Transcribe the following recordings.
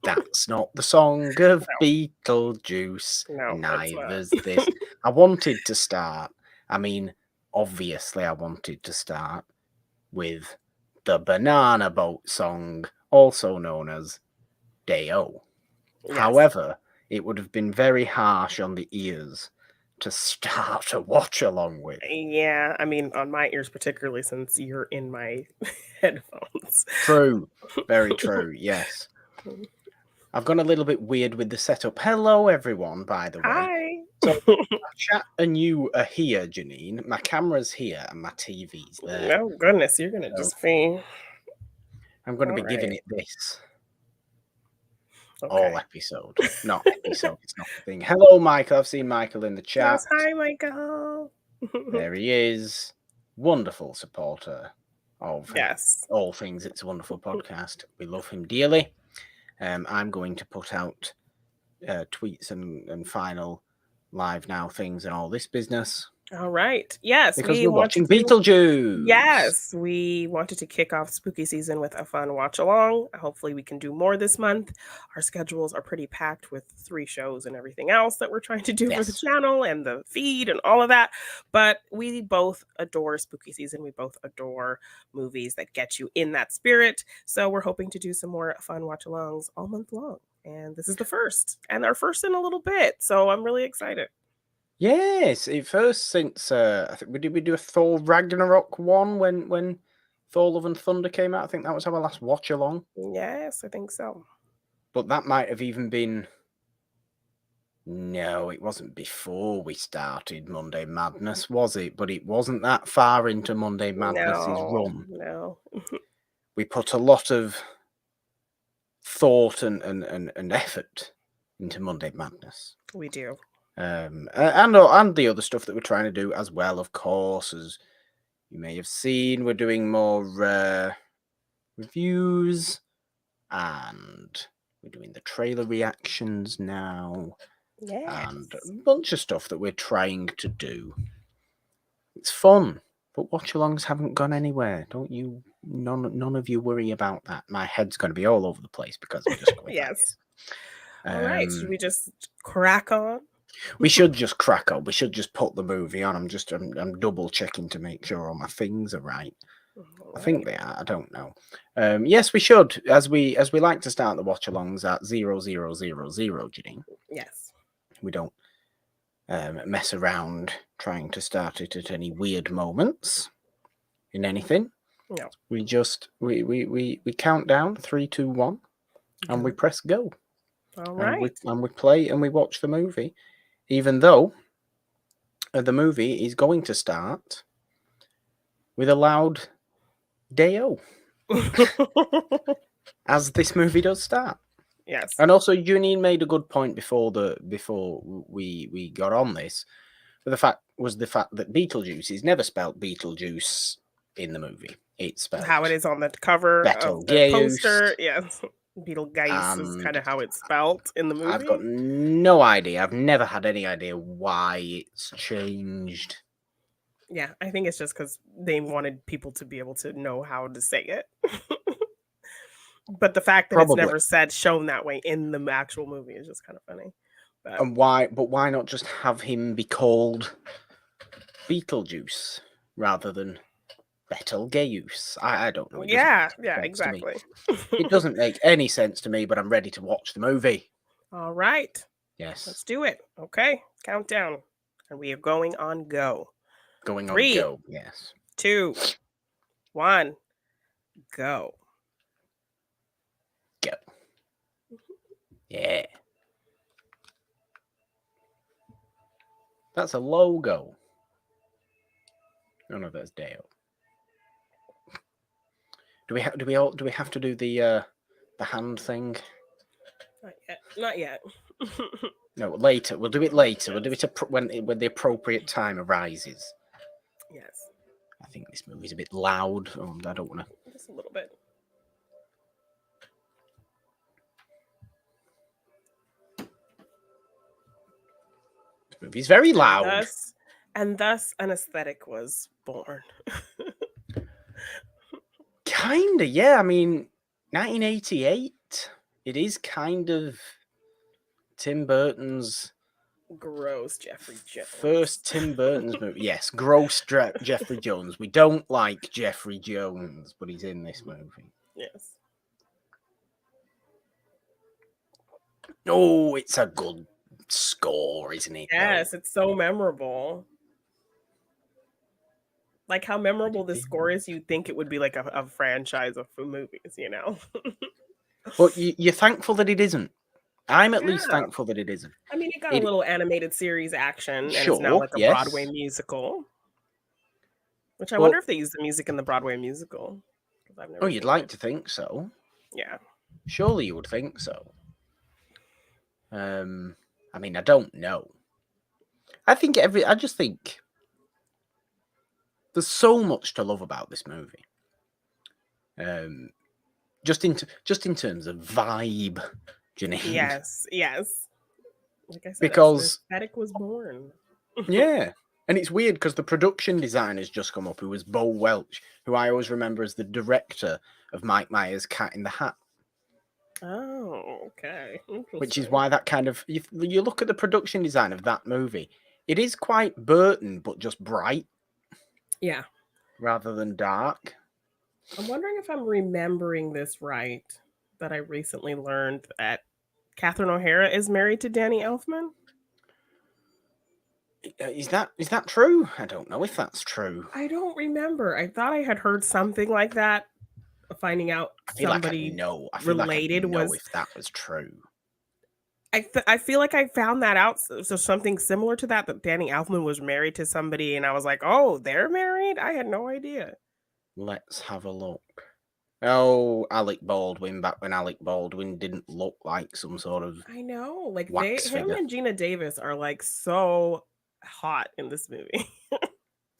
That's not the song of No. Beetlejuice. No, it's Neither's not. this. I wanted to start. I mean, obviously, I wanted to start with the Banana Boat song, also known as Day-O. Yes. However, it would have been very harsh on the ears to start a watch along with. Yeah, I mean, on my ears particularly, since you're in my headphones. True. Very true, yes. I've gone a little bit weird with the setup. Hello, everyone, by the way. Hi. So, my chat and you are here, Janine. My camera's here and my TV's there. Oh, goodness, you're going to just be... I'm going to be All giving right. it this Okay. all episode. Not episode, it's not a thing. Hello, Michael. I've seen Michael in the chat. Yes, hi, Michael. There he is. Wonderful supporter of Yes. all things It's a Wonderful podcast. We love him dearly. I'm going to put out tweets and final live now things and all this business. All right. Yes, Because we're watching Beetlejuice. Yes, we wanted to kick off spooky season with a fun watch along. Hopefully we can do more this month. Our schedules are pretty packed with 3 shows and everything else that we're trying to do for the channel and the feed and all of that. But we both adore spooky season. We both adore movies that get you in that spirit. So we're hoping to do some more fun watch alongs all month long. And this is the first, and our first in a little bit. So I'm really excited. Yes, it first since I think we do a Thor Ragnarok one when Thor Love and Thunder came out. I think that was our last watch along. Yes, I think so. But that might have even been... No, it wasn't before we started Monday Madness, was it? But it wasn't that far into Monday Madness's run. No. We put a lot of thought and effort into Monday Madness. We do. And the other stuff that we're trying to do as well, of course, as you may have seen, we're doing more reviews, and we're doing the trailer reactions now, and a bunch of stuff that we're trying to do. It's fun, but watch-alongs haven't gone anywhere. Don't you? None of you worry about that. My head's going to be all over the place because I'm just going Yes. All right. Should we just crack on? We should just crack on. We should just put the movie on. I'm double checking to make sure all my things are right. I think they are. I don't know. Yes, we should. As we like to start the watch alongs at 0000, Janine. Yes. We don't mess around trying to start it at any weird moments in anything. No. We just we count down 3, 2, 1, and we press go. All right. And we play and we watch the movie. Even though the movie is going to start with a loud Day-O. As this movie does start. Yes. And also, Janine made a good point before we got on this. But the fact that Beetlejuice is never spelled Beetlejuice in the movie. It's spelled how it is on the cover of the poster. Yes. Beetlejuice is kind of how it's spelled in the movie. I've got no idea. I've never had any idea why it's changed. Yeah, I think it's just because they wanted people to be able to know how to say it. But the fact that it's never shown that way in the actual movie is just kind of funny. And why not just have him be called Beetlejuice rather than Betelgeuse? I don't know. Yeah, exactly. It doesn't make any sense to me, but I'm ready to watch the movie. All right. Yes. Let's do it. Okay. Countdown. And we are going on go. Going 3, on go, yes. 2, 1, go. Go. Yeah. That's a logo. Oh no, that's Day-O. Do we have to do the hand thing? Not yet. No, later. We'll do it later. We'll do it when the appropriate time arises. Yes. I think this movie's a bit loud. I don't want to. Just a little bit. This movie's very loud. And thus an aesthetic was born. Kinda, yeah. I mean, 1988. It is kind of Tim Burton's Gross, Jeffrey Jones. first Tim Burton's movie. Yes, gross Jeffrey Jones. We don't like Jeffrey Jones, but he's in this movie. Yes. Oh, it's a good score, isn't it? Yes, though? it's so memorable. Like how memorable this score is, you'd think it would be like a franchise of movies, you know? But you're thankful that it isn't. I'm at least Yeah. thankful that it isn't. I mean, it got a little animated series action, and it's now Sure, like a Broadway yes. musical. Which I wonder Well, if they use the music in the Broadway musical. 'Cause I've never oh, you'd seen like it. to think so. Yeah. Surely you would think so. I mean, I don't know. I just think there's so much to love about this movie. Just in terms of vibe, Janine. Yes. Yes. Like I said, Because aesthetic was born. yeah, and it's weird because the production designer's just come up, who was Bo Welch, who I always remember as the director of Mike Myers' Cat in the Hat. Oh, okay. Which is why that kind of you look at the production design of that movie, it is quite Burton, but just bright. Yeah. Rather than dark. I'm wondering if I'm remembering this right, that I recently learned that Catherine O'Hara is married to Danny Elfman. Is that true? I don't know if that's true. I don't remember. I thought I had heard something like that. Finding out somebody related was if that was true. I feel like I found that out. So something similar to that Danny Elfman was married to somebody, and I was like, "Oh, they're married." I had no idea. Let's have a look. Oh, Alec Baldwin, back when Alec Baldwin didn't look like some sort of I know, like wax him figure. and Gina Davis are like so hot in this movie.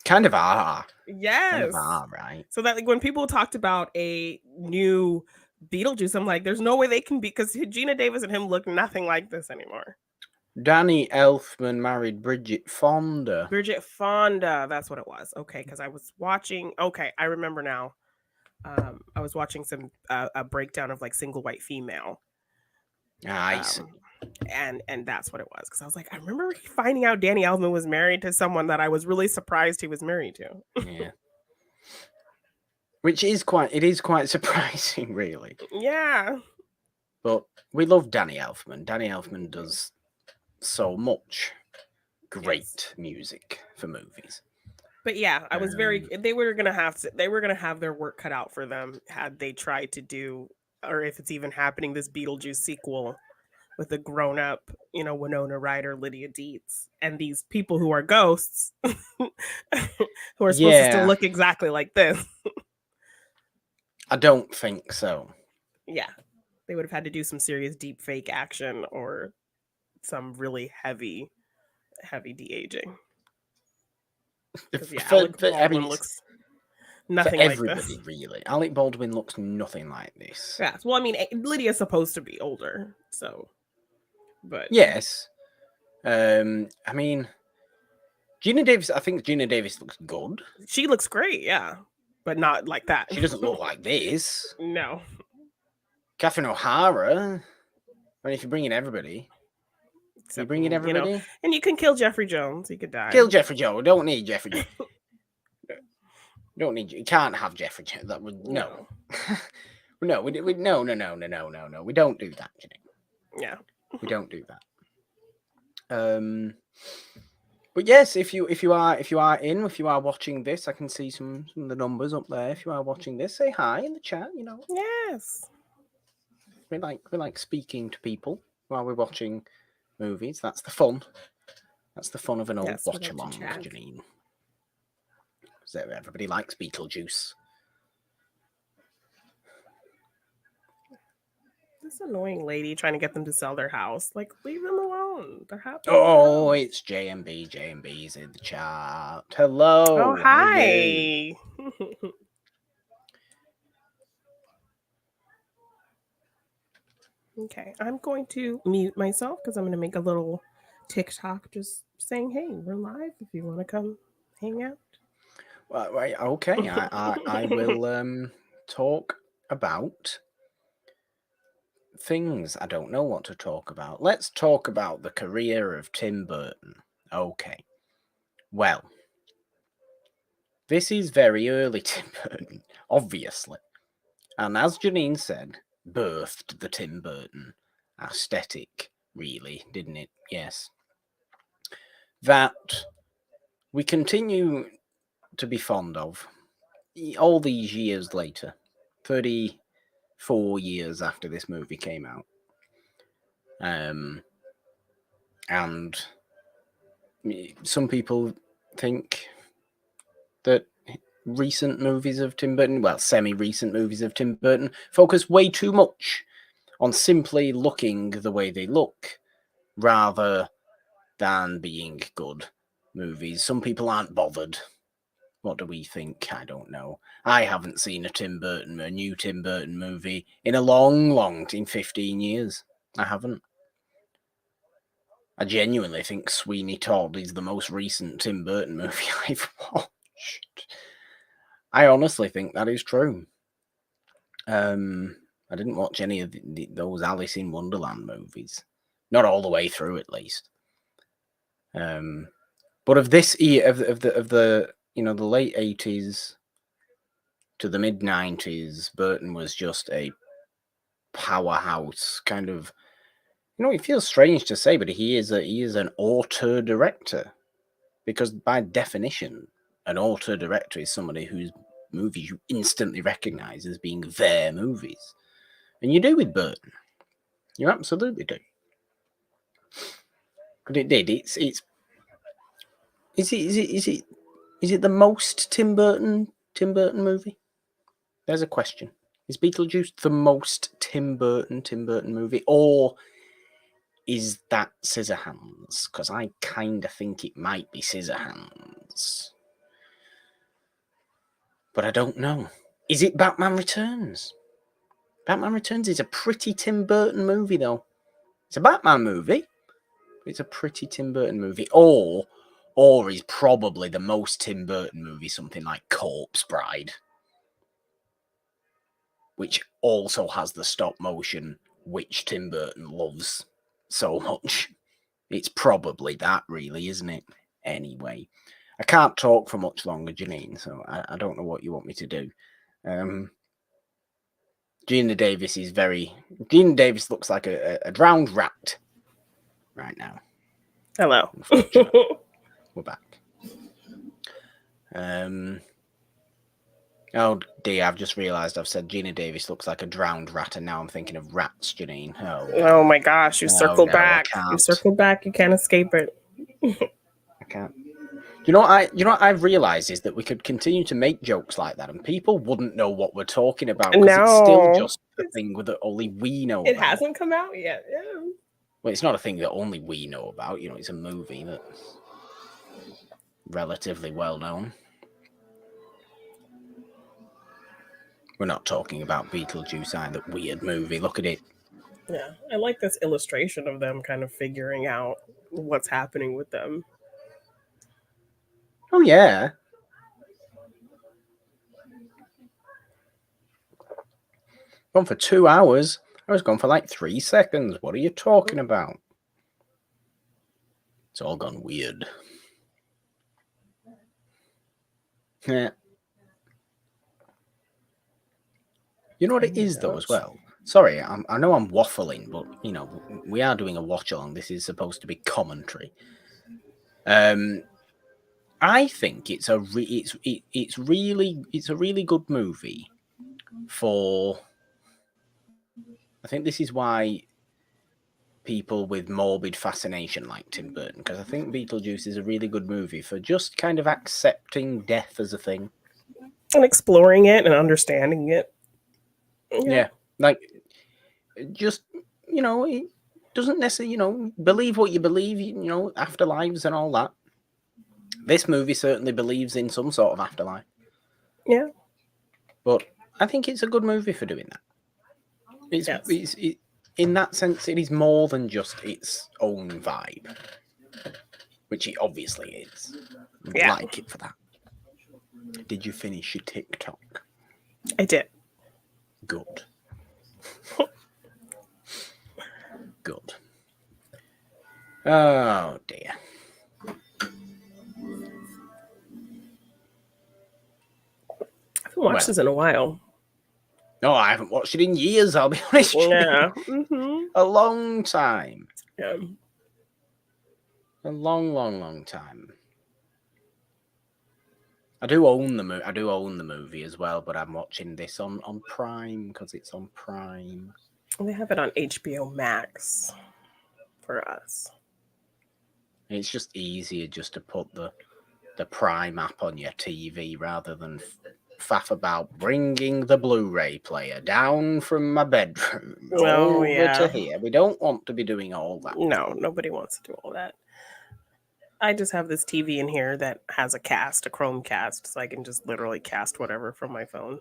Kind of are. Yes. Kind of are, right? So that like when people talked about a new Beetlejuice, I'm like, there's no way they can be, because Gina Davis and him look nothing like this anymore. Danny Elfman married Bridget Fonda. Bridget Fonda, that's what it was. Okay, because I was watching. Okay, I remember now. I was watching some a breakdown of like Single White Female. I see. And that's what it was, because I was like, I remember finding out Danny Elfman was married to someone that I was really surprised he was married to. Yeah. Which is quite surprising, really. Yeah. But we love Danny Elfman. Danny Elfman does so much great music for movies. But yeah, I was very. They were gonna have their work cut out for them had they tried to do, or if it's even happening, this Beetlejuice sequel with a grown-up, Winona Ryder, Lydia Deetz, and these people who are ghosts, who are supposed to still look exactly like this. I don't think so. Yeah, they would have had to do some serious deep fake action or some really heavy de-aging. Alec Baldwin looks nothing like this. Really. Alec Baldwin looks nothing like this. Yeah. Well, I mean, Lydia's supposed to be older, so. But yes, I mean, Gina Davis. I think Gina Davis looks good. She looks great, yeah, but not like that. She doesn't look like this. No. Catherine O'Hara. I mean, if you're bringing everybody. And you can kill Jeffrey Jones. He could die. Kill Jeffrey Jones. Don't need Jeffrey Jones. Don't need you. Can't have Jeffrey Jones. That would no. No, we no. We don't do that, Janine. Yeah. We don't do that. But yes, if you are watching this, I can see some of the numbers up there. If you are watching this, say hi in the chat. Yes. We like speaking to people while we're watching movies. That's the fun. That's the fun of an old watch along, Janine. So everybody likes Beetlejuice. This annoying lady trying to get them to sell their house. Like, leave them alone. They're happy. Oh, it's JMB. JMB's in the chat. Hello. Oh, hi. Okay, I'm going to mute myself because I'm going to make a little TikTok just saying, hey, we're live if you want to come hang out. Well, right, okay. I will talk about things I don't know what to talk about. Let's talk about the career of Tim Burton. Okay. Well, this is very early Tim Burton, obviously. And as Janine said, birthed the Tim Burton aesthetic, really, didn't it? Yes. That we continue to be fond of all these years later, 34 years after this movie came out. And some people think that recent movies of Tim Burton, well, semi-recent movies of Tim Burton, focus way too much on simply looking the way they look, rather than being good movies. Some people aren't bothered. What do we think? I don't know. I haven't seen a new Tim Burton movie in a long, in 15 years. I haven't. I genuinely think Sweeney Todd is the most recent Tim Burton movie I've watched. I honestly think that is true. I didn't watch any of those Alice in Wonderland movies. Not all the way through, at least. But of this year, of the the late 80s to the mid 90s, Burton was just a powerhouse kind of. It feels strange to say, but he is an auteur director, because by definition, an auteur director is somebody whose movies you instantly recognize as being their movies, and you do with Burton. You absolutely do. But it did. Is it the most Tim Burton movie? There's a question. Is Beetlejuice the most Tim Burton movie, or is that Scissorhands? Because I kind of think it might be Scissorhands. But I don't know. Is it Batman Returns? Batman Returns is a pretty Tim Burton movie, though. It's a Batman movie, but it's a pretty Tim Burton movie. Or is probably the most Tim Burton movie something like Corpse Bride, which also has the stop motion, which Tim Burton loves so much. It's probably that, really, isn't it? Anyway, I can't talk for much longer, Janine, so I don't know what you want me to do. Gina Davis looks like a drowned rat right now. Hello. We're back. Oh dear, I've just realised I've said Gina Davis looks like a drowned rat, and now I'm thinking of rats, Janine. Oh my gosh, you circled back. You circled back, you can't escape it. I can't. You know what I've realised is that we could continue to make jokes like that and people wouldn't know what we're talking about, because it's still just a thing that only we know about. It hasn't come out yet, yeah. Well, it's not a thing that only we know about. It's a movie that's relatively well known. We're not talking about Beetlejuice either. Weird movie. Look at it. Yeah, I like this illustration of them kind of figuring out what's happening with them. Oh, yeah. Gone for 2 hours. I was gone for like 3 seconds. What are you talking about? It's all gone weird. Yeah. You know what it is, though, as well? Sorry, I know I'm waffling, but, we are doing a watch-along. This is supposed to be commentary. I think it's a really good movie for. I think this is why people with morbid fascination like Tim Burton, because I think Beetlejuice is a really good movie for just kind of accepting death as a thing and exploring it and understanding it. Yeah, like just it doesn't necessarily believe what you believe, afterlives and all that. This movie certainly believes in some sort of afterlife. Yeah. But I think it's a good movie for doing that. It's in that sense, it is more than just its own vibe, which it obviously is. I like it for that. Did you finish your TikTok? I did. Good. Good. Oh dear. I haven't watched this in a while. No, I haven't watched it in years, I'll be honest. Yeah. A long time. Yeah. A long time. I do own the movie as well, but I'm watching this on Prime because it's on Prime. They have it on HBO Max for us. It's just easier just to put the Prime app on your TV rather than faff about bringing the Blu-ray player down from my bedroom over to here. We don't want to be doing all that. No, nobody wants to do all that. I just have this TV in here that has a Chromecast, so I can just literally cast whatever from my phone.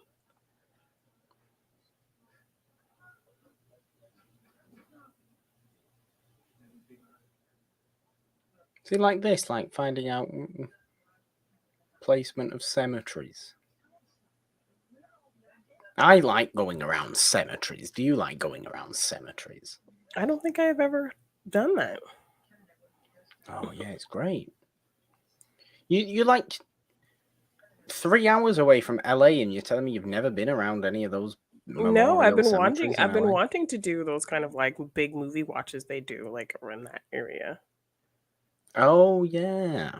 See, like this, like finding out placement of cemeteries. I like going around cemeteries. Do you like going around cemeteries? I don't think I have ever done that. Oh yeah, it's great. You're like 3 hours away from LA, and you're telling me you've never been around any of those. No, I've been wanting to do those kind of like big movie watches they do, like around that area. Oh yeah.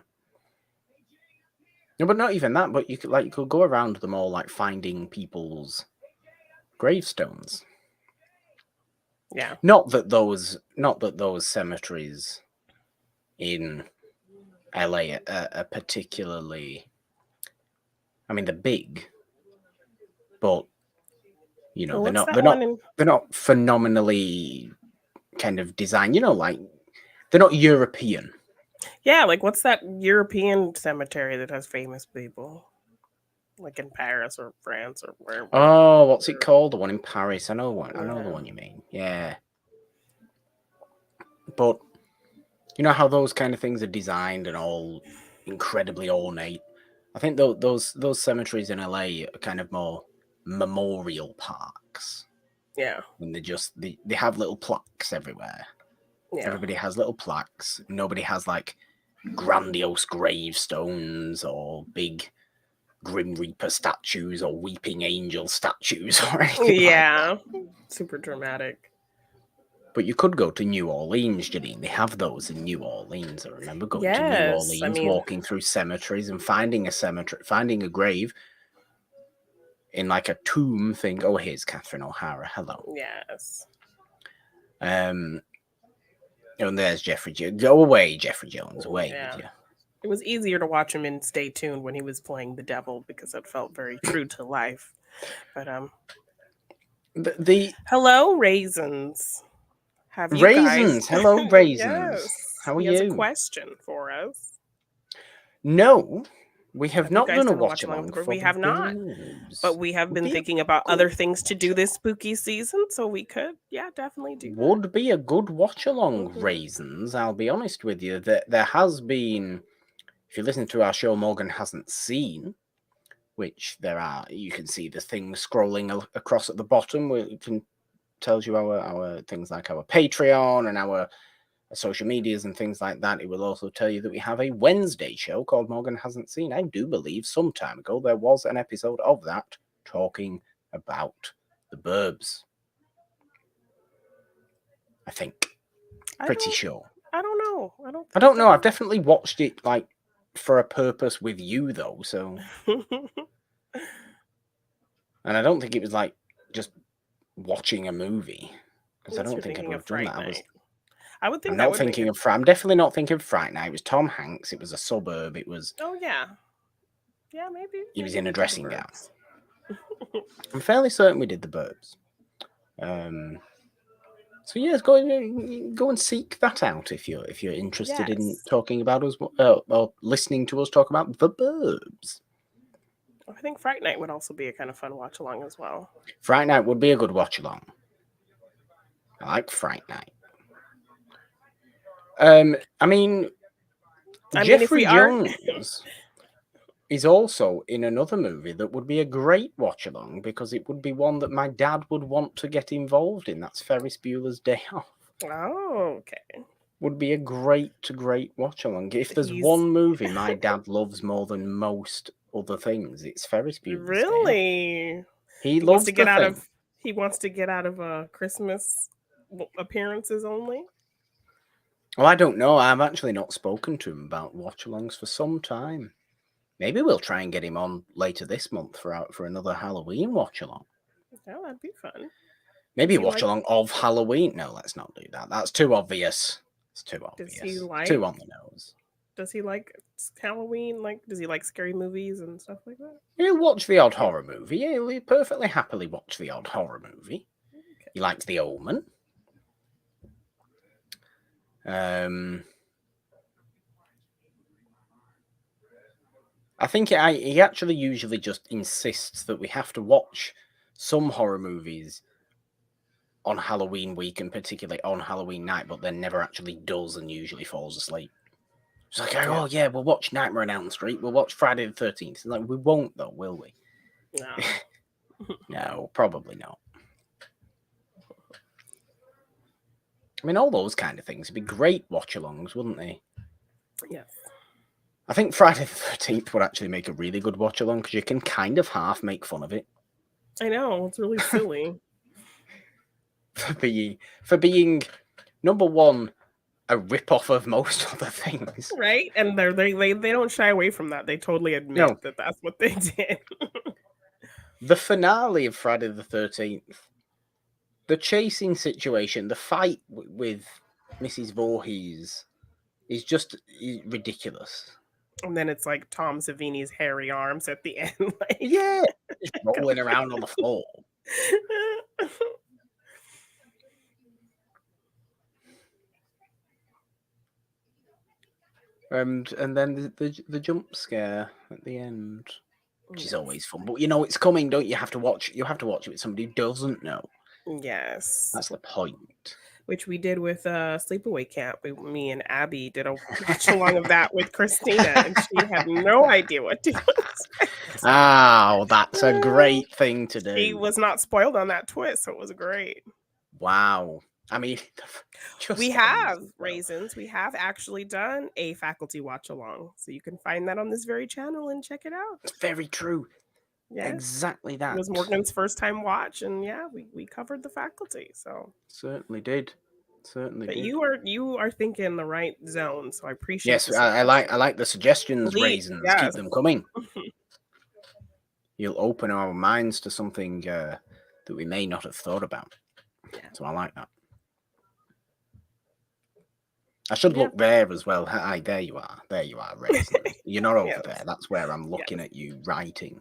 No, but not even that. But you could go around them all, like finding people's gravestones. Yeah. Not that those cemeteries in LA are particularly. I mean, they're big, but you know they're not phenomenally kind of designed. You know, like they're not European. Yeah, like what's that European cemetery that has famous people? Like in Paris or France or wherever. Oh, what's it called? The one in Paris. I know the one you mean. Yeah. But you know how those kind of things are designed and all incredibly ornate. I think those cemeteries in LA are kind of more memorial parks. Yeah. And they have little plaques everywhere. Yeah. Everybody has little plaques. Nobody has like grandiose gravestones or big Grim Reaper statues or Weeping Angel statues or anything. Yeah. Like super dramatic. But you could go to New Orleans, Janine. They have those in New Orleans. I remember going to New Orleans, walking through cemeteries and finding a grave in like a tomb thing. Oh, here's Catherine O'Hara. Hello. Yes. And there's Jeffrey Jones. Go away, Jeffrey Jones. Away with you. It was easier to watch him in Stay Tuned when he was playing the devil because it felt very true to life. But hello, Raisins. Have you Raisins? Guys... Hello, Raisins. Yes. How are you? He has a question for us. No, we have not done a watch along for we have not. But we have been thinking about other things to do this spooky season, so we could, definitely do. Would be a good watch along, Raisins. I'll be honest with you. There has been, if you listen to our show, Morgan Hasn't Seen, which you can see the thing scrolling across at the bottom where it tells you our things like our Patreon and our social medias and things like that. It will also tell you that we have a Wednesday show called Morgan Hasn't Seen. I do believe some time ago there was an episode of that talking about the Burbs. I think. Pretty sure. I don't know. I don't know. I've definitely watched it like for a purpose with you though, so. And I don't think it was like just watching a movie, because I don't think I would have done that. I would think I'm not thinking of I'm definitely not thinking of Fright Night. It was Tom Hanks. It was a suburb. It was. Oh yeah. Yeah, maybe. He was in a dressing gown. I'm fairly certain we did the Burbs. So yes, go and seek that out if you're interested in talking about us or listening to us talk about the Burbs. I think Fright Night would also be a kind of fun watch along as well. Fright Night would be a good watch along. I like Fright Night. I mean, Jeffrey Jones. is also in another movie that would be a great watch along because it would be one that my dad would want to get involved in. That's Ferris Bueller's Day Off. Oh, okay. Would be a great watch along. If there's one movie my dad loves more than most other things, it's Ferris Bueller's Day Off. Really? He loves to get out of. He wants to get out of Christmas appearances only. Well, I don't know. I've actually not spoken to him about watch-alongs for some time. Maybe we'll try and get him on later this month for another Halloween watch-along. Oh, that'd be fun. Maybe a watch-along of Halloween. No, let's not do that. That's too obvious. It's too obvious. Too on the nose. Does he like Halloween? Does he like scary movies and stuff like that? He'll watch the odd horror movie. He'll perfectly happily watch the odd horror movie. Okay. He likes The Omen. I think he actually usually just insists that we have to watch some horror movies on Halloween week and particularly on Halloween night, but then never actually does and usually falls asleep. It's like, oh yeah, we'll watch Nightmare on Elm Street, we'll watch Friday the 13th. Like, we won't though, will we? No. No, probably not. I mean, all those kind of things would be great watch-alongs, wouldn't they? Yes. I think Friday the 13th would actually make a really good watch-along because you can kind of half make fun of it. I know, it's really silly. for being number one, a rip-off of most other things. Right? And they don't shy away from that. They totally admit that that's what they did. The finale of Friday the 13th, the chasing situation, the fight with Mrs. Voorhees is just ridiculous. And then it's like Tom Savini's hairy arms at the end. Yeah, just rolling around on the floor. And then the jump scare at the end, which is always fun. But you know it's coming, don't you? You have to watch it with somebody who doesn't know. Yes. That's the point. Which we did with Sleepaway Camp. Me and Abby did a watch along of that with Christina, and she had no idea what to expect. Oh, that's a great thing to do. She was not spoiled on that twist, so it was great. Wow. I mean, we have raisins. We have actually done a faculty watch along, so you can find that on this very channel and check it out. It's very true. Yeah, exactly that. It was Morgan's first time watch, and yeah, we covered the faculty. So certainly did. But you are thinking in the right zone, so I appreciate. Yes, I like the suggestions, raisins. Yes. Keep them coming. You'll open our minds to something that we may not have thought about. Yeah. So I like that. I should look there as well. Hi, there you are. There you are, raisins. You're not over there. That's where I'm looking at you writing.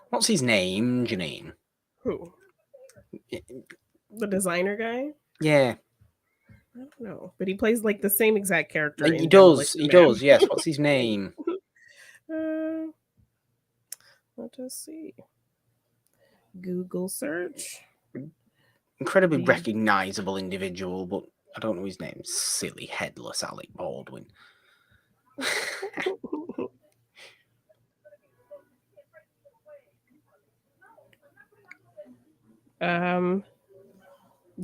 What's his name, Janine? Who? The designer guy? Yeah. I don't know. But he plays like the same exact character. He does, yes. What's his name? Let us see. Google search. Incredibly recognizable individual, but I don't know his name. Silly, headless Alec Baldwin.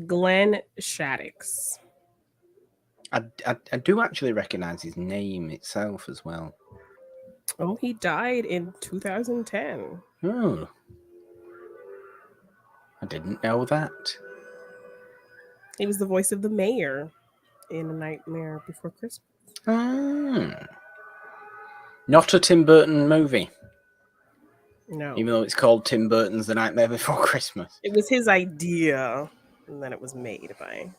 Glenn Shaddix. I do actually recognize his name itself as well. Oh, he died in 2010. Oh. I didn't know that. He was the voice of the mayor in A Nightmare Before Christmas. Not a Tim Burton movie. No. Even though it's called Tim Burton's The Nightmare Before Christmas. It was his idea, and then it was made by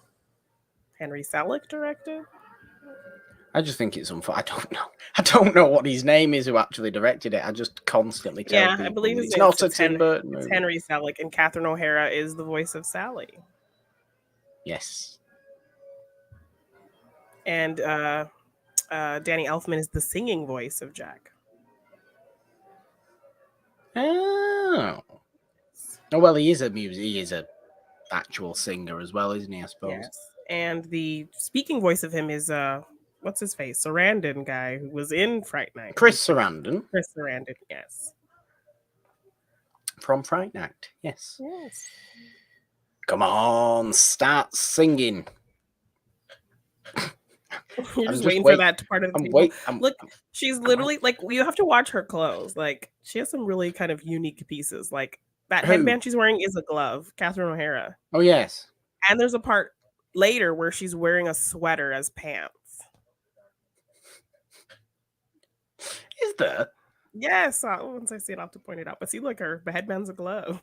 Henry Selick, directed. I just think it's unfair. I don't know. I don't know what his name is who actually directed it. I just constantly tell people I believe it's not a Tim Burton movie. It's Henry Selick, and Catherine O'Hara is the voice of Sally. Yes. And Danny Elfman is the singing voice of Jack. Oh. Oh well, he is a actual singer as well, isn't he? I suppose. Yes. And the speaking voice of him is what's his face? Sarandon guy who was in Fright Night. Chris Sarandon. Chris Sarandon, yes. From Fright Night, yes. Yes. Come on, start singing. You're just waiting for that part of the table. Look, she's literally like, you have to watch her clothes. Like, she has some really kind of unique pieces. Like, that headband she's wearing is a glove, Catherine O'Hara. Oh, yes. And there's a part later where she's wearing a sweater as pants. Is there? Yes. Once I see it, I'll have to point it out. But see, look, her headband's a glove.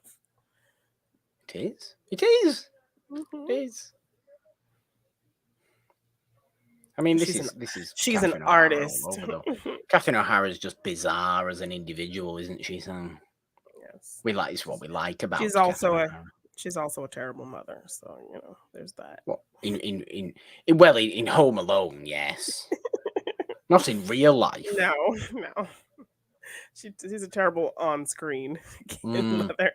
It is. It is. Mm-hmm. It is. I mean, she's an artist. Catherine O'Hara is just bizarre as an individual, isn't she? So yes, it's what we like about. She's also a terrible mother. So there's that. Well, in Home Alone, yes. Not in real life. No. She's a terrible on-screen mother.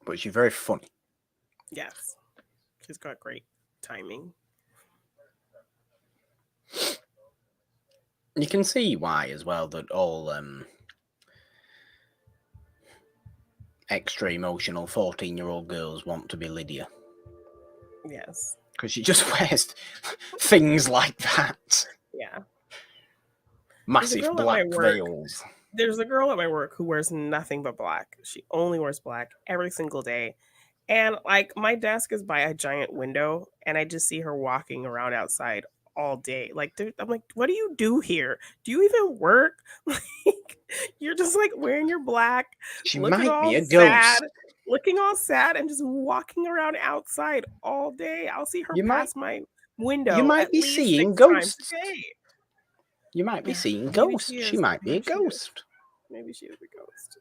But she's very funny. Yes, she's got great timing. You can see why as well that all extra emotional 14-year-old girls want to be Lydia. Yes. Because she just wears things like that. Yeah. Massive black veils. There's a girl at my work who wears nothing but black. She only wears black every single day. And like my desk is by a giant window and I just see her walking around outside all day. Like, dude, I'm like, what do you do here? Do you even work? Like, you're just like wearing your black. She might be a ghost. Looking all sad and just walking around outside all day. I'll see her pass my window. You might be seeing ghosts. You might be seeing ghosts. She might be a ghost. Maybe she is a ghost.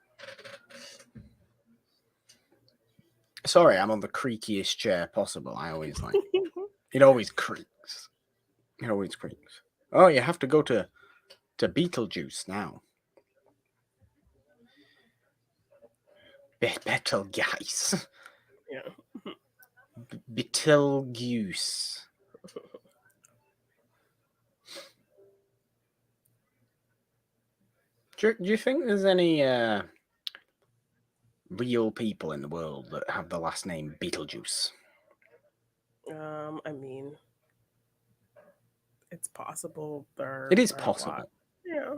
Sorry, I'm on the creakiest chair possible. I always like it. Always creaks. It always creaks. Oh, you have to go to Beetlejuice now. Betelgeuse. Yeah. Betelgeuse. Do you think there's any real people in the world that have the last name Beetlejuice? I mean, it's possible. It is possible. Yeah.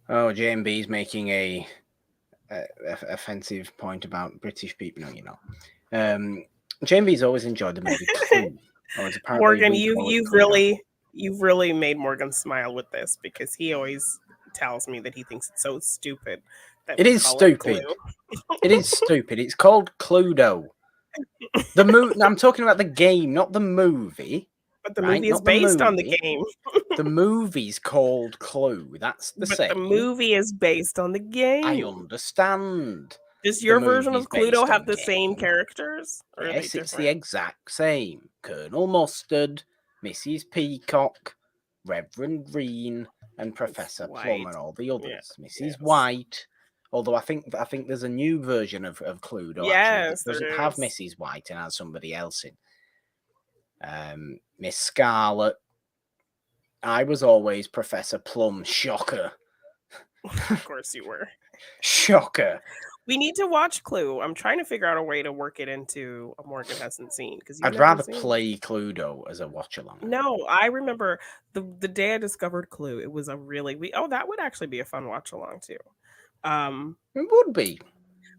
Oh, JMB's making a offensive point about British people. No, you're not. JMB's always enjoyed the movie Clue. Morgan, you've really made Morgan smile with this because he always tells me that he thinks it's so stupid. It is stupid. It is stupid. It's called Cluedo. I'm talking about the game, not the movie. But the movie is based on the game. The movie's called Clue. That's the same. But the movie is based on the game. I understand. Does your version of Cluedo have the same characters? Or yes, it's the exact same. Colonel Mustard, Mrs. Peacock, Reverend Green, and Professor Plum, and all the others. Yeah. Mrs. White. Although I think there's a new version of Cluedo. Yes, actually, that doesn't have Mrs. White and has somebody else in. Miss Scarlet. I was always Professor Plum. Shocker. Of course you were. Shocker. We need to watch Clue. I'm trying to figure out a way to work it into a Morgan hasn't seen because I'd rather play Cluedo as a watch-along. No, I remember the day I discovered Clue. It was a really that would actually be a fun watch-along too. It would be.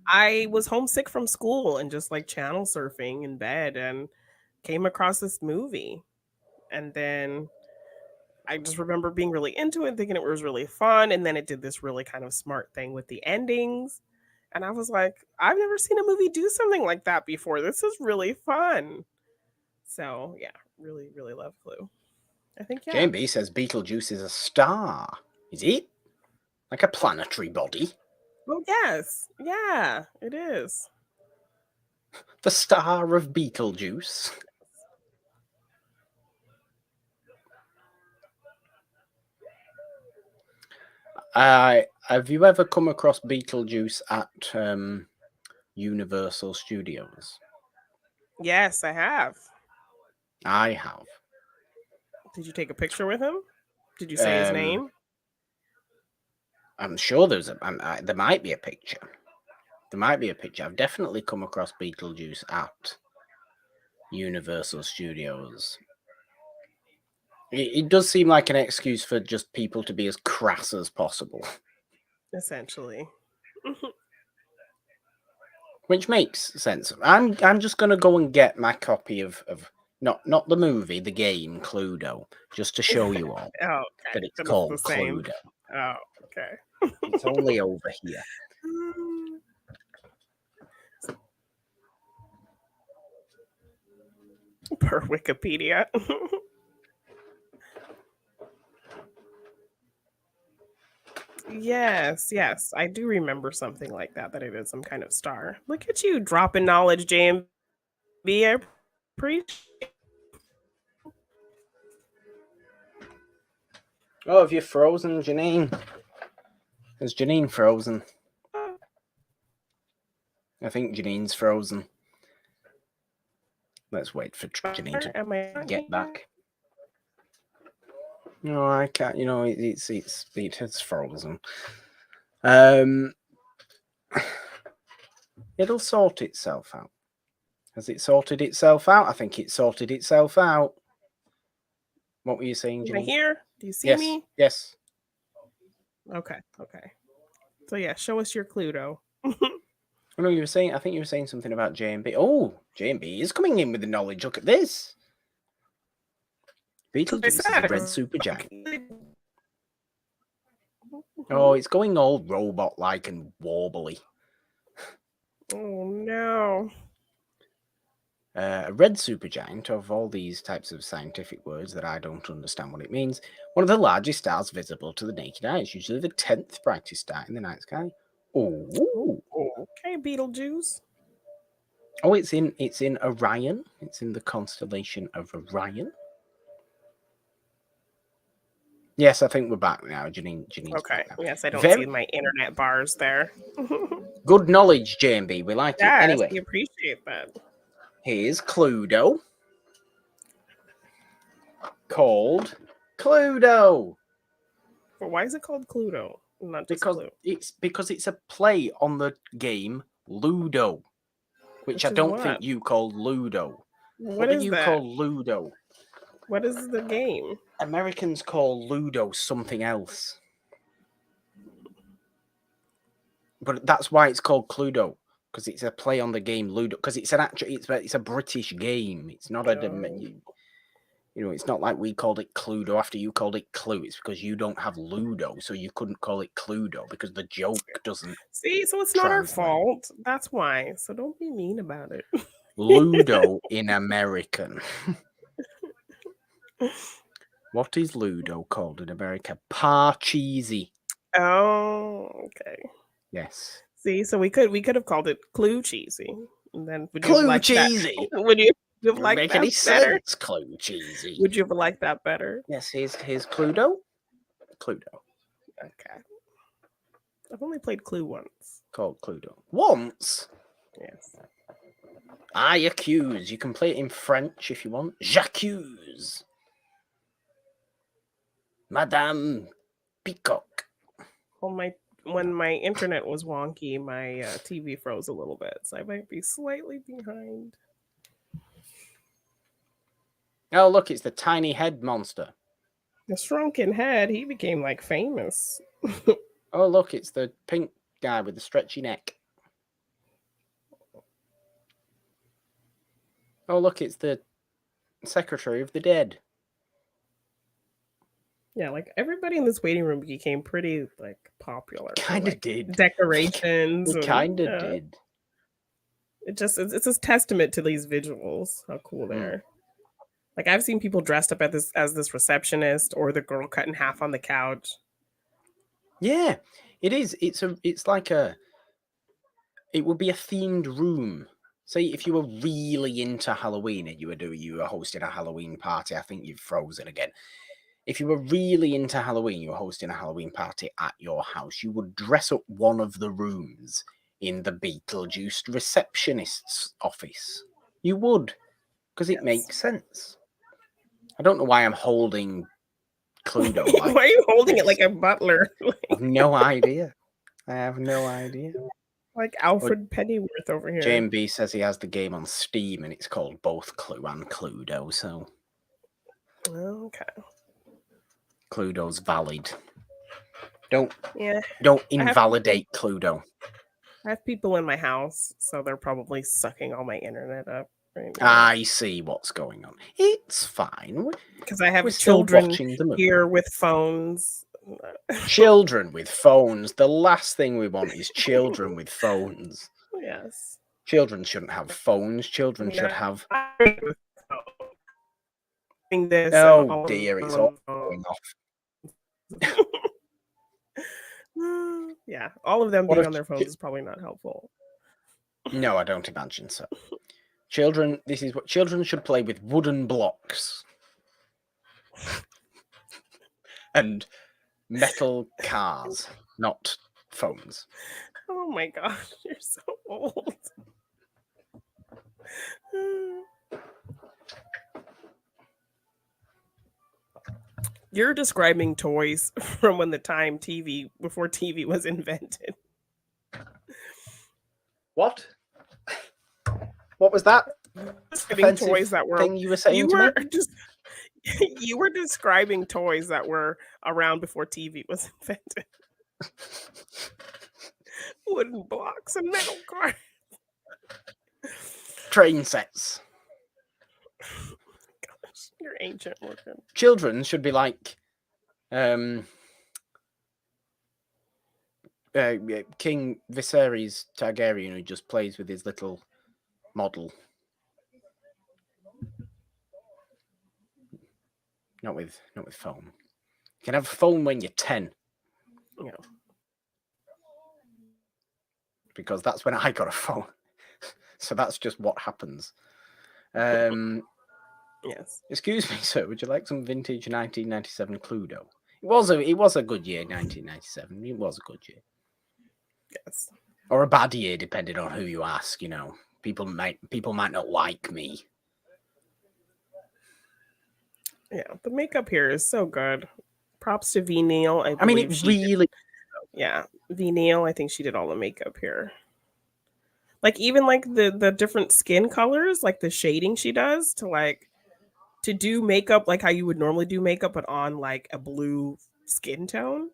I was homesick from school and just like channel surfing in bed and came across this movie, and then I just remember being really into it, thinking it was really fun, and then it did this really kind of smart thing with the endings, and I was like, I've never seen a movie do something like that before. This is really fun. So yeah, really, really love Clue. I think JB says Beetlejuice is a star. Is it? Like a planetary body? Oh yes, yeah, it is. The star of Beetlejuice. Have you ever come across Beetlejuice at Universal Studios? Yes, I have. I have. Did you take a picture with him? Did you say his name? I'm sure there might be a picture. There might be a picture. I've definitely come across Beetlejuice at Universal Studios. It does seem like an excuse for just people to be as crass as possible. Essentially. Which makes sense. I'm just gonna go and get my copy of not the movie, the game Cluedo, just to show you all Oh, okay. that it's But called the same. Cluedo. Oh, okay. It's only over here. Per Wikipedia. Yes, I do remember something like that it is some kind of star. Look at you dropping knowledge, JMB. I appreciate. Oh, have you frozen, Janine? Is Janine frozen? I think Janine's frozen. Let's wait for Janine to get back. No, I can't. You know, it's frozen. It'll sort itself out. Has it sorted itself out? I think it sorted itself out. What were you saying, Janine? Am I here? Do you see me? Yes. Okay. So yeah, show us your Cluedo. Oh, no, I think you were saying something about JMB. Oh, JMB is coming in with the knowledge. Look at this. Beetlejuice is a red supergiant. Oh, it's going all robot-like and warbly. Oh no. A red supergiant, of all these types of scientific words that I don't understand what it means, one of the largest stars visible to the naked eye. It's usually the 10th brightest star in the night sky. Oh, okay, Beetlejuice. Oh, it's in Orion. It's in the constellation of Orion. Yes, I think we're back now, Janine's okay. back now. Yes, I don't see my internet bars there. Good knowledge, JMB. We like it. Anyway, we appreciate that. Here's Cluedo. Called Cluedo. Well, why is it called Cluedo? Not just because Clue. Because it's a play on the game Ludo, which I don't think you call Ludo. What do you call Ludo? What is the game? Americans call Ludo something else. But that's why it's called Cluedo, because it's a play on the game Ludo. Because it's a British game. It's not it's not like we called it Cluedo after you called it Clue. It's because you don't have Ludo, so you couldn't call it Cluedo because the joke doesn't. See, so it's not our fault. That's why. So don't be mean about it. Ludo in American. What is Ludo called in America? Parcheesi. Oh, okay. Yes. See, so we could have called it Clue Cheesy. And then would you Clue have liked Cheesy? That? Would you have liked make that any better? Sense, Clue Cheesy. Would you have liked that better? Yes, here's Cluedo. Cluedo. Okay. I've only played Clue once. Called Cluedo. Once? Yes. I accuse. You can play it in French if you want. J'accuse. Madame Peacock. Well, when my internet was wonky, my TV froze a little bit, so I might be slightly behind. Oh, look, it's the tiny head monster. The shrunken head, he became like famous. Oh, look, it's the pink guy with the stretchy neck. Oh, look, it's the Secretary of the Dead. Yeah, like everybody in this waiting room became pretty like popular. Kind of did. Decorations. We kind of did. It's a testament to these visuals, how cool they are. Like I've seen people dressed up as this receptionist or the girl cut in half on the couch. Yeah, it is. It would be a themed room. Say if you were really into Halloween and you were hosting a Halloween party. I think you've frozen again. If you were really into Halloween, you were hosting a Halloween party at your house, you would dress up one of the rooms in the Beetlejuice receptionist's office. You would, because it makes sense. I don't know why I'm holding Cluedo. Why are you holding it like a butler? I have no idea. I have no idea. Like Alfred Pennyworth over here. JMB says he has the game on Steam and it's called both Clue and Cluedo, so Okay. Cluedo's valid. Don't I invalidate Cluedo. I have people in my house, so they're probably sucking all my internet up right now. I see what's going on. It's fine. Because I have children here with phones. Children with phones. The last thing we want is children with phones. Yes. Children shouldn't have phones. Children should have... Oh dear, it's all going off. Yeah, all of them being on their phones is probably not helpful. No, I don't imagine so. Children, this is what children should play with: wooden blocks and metal cars, not phones. Oh my gosh, you're so old. You're describing toys from when before TV was invented. What? What was that? Toys that were thing you were saying to me? You were describing toys that were around before TV was invented. Wooden blocks and metal cars. Train sets. Gosh, you're ancient looking. Children should be like King Viserys Targaryen, who just plays with his little model. Not with phone. You can have a phone when you're 10. Yeah. Because that's when I got a phone. So that's just what happens. Yes. Excuse me, sir. Would you like some vintage 1997 Cluedo? It was a good year, 1997. It was a good year. Yes. Or a bad year, depending on who you ask. You know, people might not like me. Yeah, the makeup here is so good. Props to V Neil. I mean, it really. Yeah, V Neil. I think she did all the makeup here. Like even like the different skin colors, like the shading she does to do makeup like how you would normally do makeup, but on like a blue skin tone.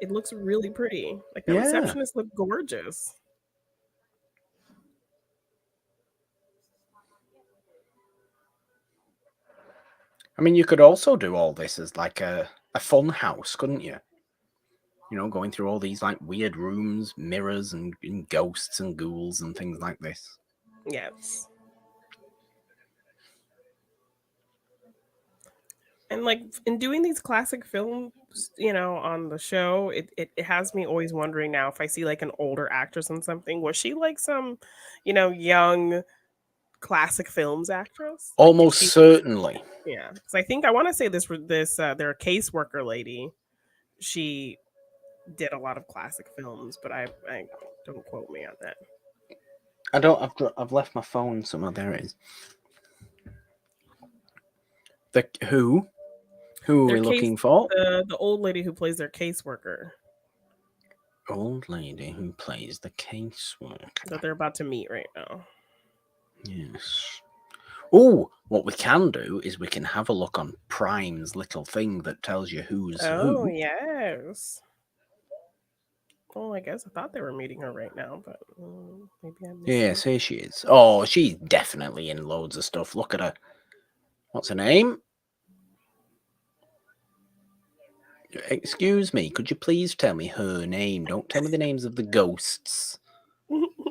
It looks really pretty. Like the receptionist looked gorgeous. I mean, you could also do all this as like a fun house, couldn't you? You know, going through all these like weird rooms, mirrors, and ghosts and ghouls and things like this. Yes. And like in doing these classic films, you know, on the show, it has me always wondering now if I see like an older actress in something, was she like some, you know, young classic films actress? Almost certainly. Yeah, because I want to say their caseworker lady, she did a lot of classic films, but I don't quote me on that. I've left my phone somewhere. There it is. Who are we looking for? The old lady who plays their caseworker. Old lady who plays the caseworker. That they're about to meet right now. Yes. Oh, what we can do is we can have a look on Prime's little thing that tells you who's who. Oh, yes. Well, I guess I thought they were meeting her right now, but maybe I missed Yes, here she is. Oh, she's definitely in loads of stuff. Look at her. What's her name? Excuse me, could you please tell me her name? Don't tell me the names of the ghosts.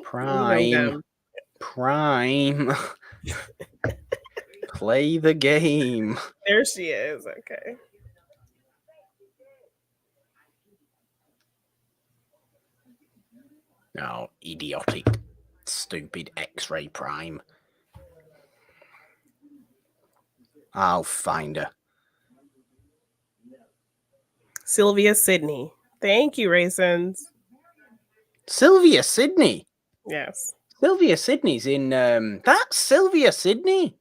Prime. Prime. Play the game. There she is. Okay. Oh, idiotic, stupid X-ray Prime. I'll find her. Sylvia Sidney. Thank you, Raisins. Sylvia Sidney? Yes. Sylvia Sidney's in... That's Sylvia Sidney.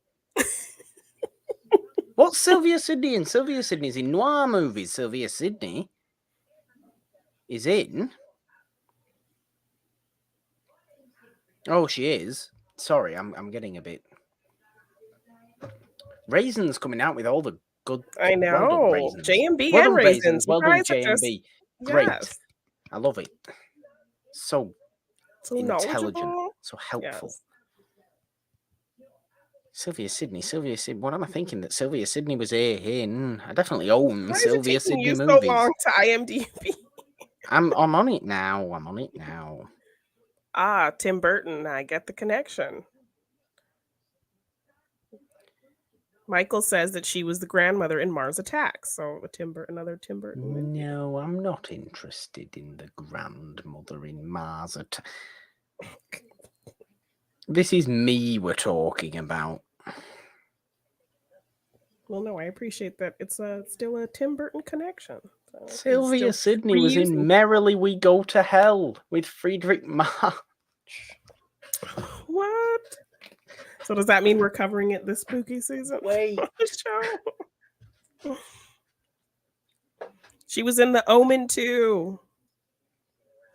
What's Sylvia Sidney in? Sylvia Sidney's in noir movies. Sylvia Sidney is in... Oh, she is. Sorry, I'm getting a bit... Raisin's coming out with all the good... I know. Well done, Raisins. JMB Well and done, Raisins. Well done, JMB. Great. Yes. I love it. So intelligent. Knowledgeable. So helpful. Yes. Sylvia Sidney. What am I thinking? That Sylvia Sidney was in? I definitely own Why Sylvia is it taking Sidney you movies. so long to IMDb? I'm on it now. Ah, Tim Burton. I get the connection. Michael says that she was the grandmother in Mars Attacks. So another Tim Burton movie. No, I'm not interested in the grandmother in Mars Attacks. This is me we're talking about. Well, no, I appreciate that. It's still a Tim Burton connection. So Sylvia Sidney was in Merrily We Go to Hell with Friedrich March. What? So does that mean we're covering it this spooky season? Wait. Show. She was in The Omen too.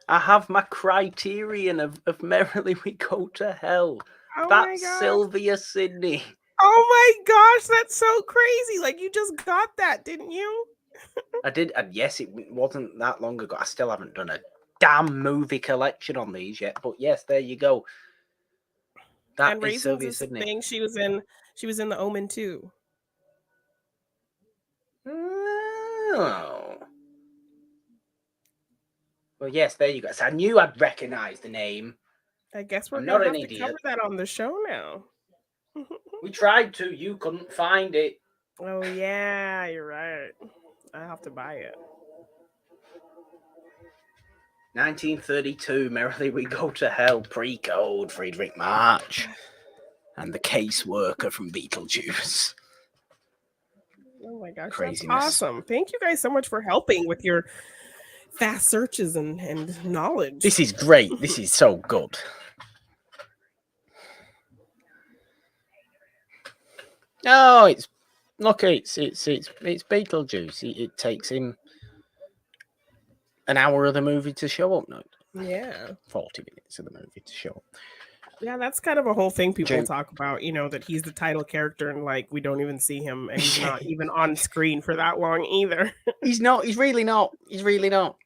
I have my criterion of Merrily We Go to Hell. Oh That's Sylvia Sidney. Oh my gosh, that's so crazy. Like, you just got that, didn't you? I did, and yes, it wasn't that long ago. I still haven't done a damn movie collection on these yet, but yes, there you go. That and is Sylvia Sidney. Thing she was in The Omen too. Oh. Well, yes, there you go. So I knew I'd recognize the name. I guess we're going to have to cover that on the show now. We tried to. You couldn't find it. Oh, yeah, you're right. I have to buy it. 1932, Merrily We Go to Hell, pre-code, Friedrich March, and the caseworker from Beetlejuice. Oh my gosh, craziness. That's awesome. Thank you guys so much for helping with your fast searches and knowledge. This is great. This is so good. Oh, it's Beetlejuice. It takes him an hour of the movie to show up. No, yeah, 40 minutes of the movie to show up. Yeah, that's kind of a whole thing people talk about, you know, that he's the title character and like we don't even see him and he's not even on screen for that long either. He's not. He's really not. He's really not.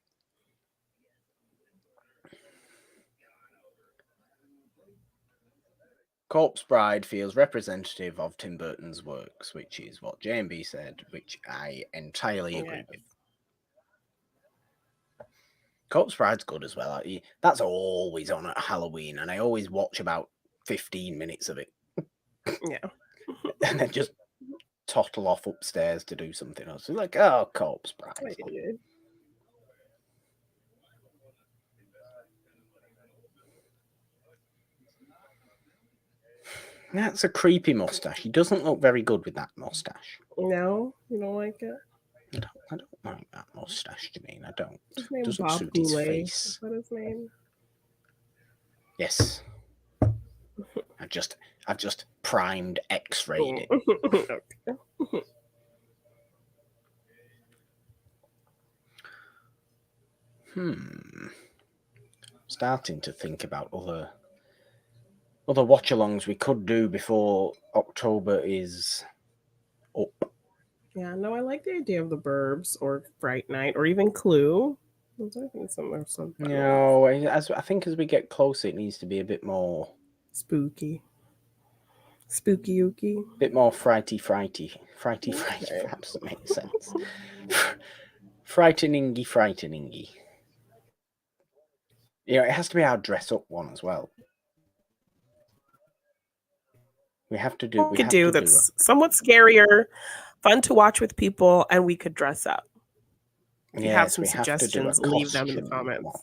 Corpse Bride feels representative of Tim Burton's works, which is what JMB said, which I entirely agree with. Corpse Bride's good as well. That's always on at Halloween, and I always watch about 15 minutes of it. Yeah. And then just tottle off upstairs to do something else. It's like, oh, Corpse Bride. That's a creepy mustache. He doesn't look very good with that mustache. No, you don't like it? I don't like that mustache, Janine. I don't. His name doesn't Bob suit Goulet. his face. Is that his name? Yes. I've just primed X-rayed it. Okay. Starting to think about other watch-alongs we could do before October is up. Yeah, no, I like the idea of The Burbs or Fright Night or even Clue. Those I think some are some. No, I think as we get closer, it needs to be a bit more spooky. Spooky-ooky. A bit more frighty. Perhaps that makes sense. Frighteningy. You know, it has to be our dress-up one as well. We have to do. We could do that's somewhat scarier, fun to watch with people, and we could dress up. If you have some suggestions, leave them in the comments. One.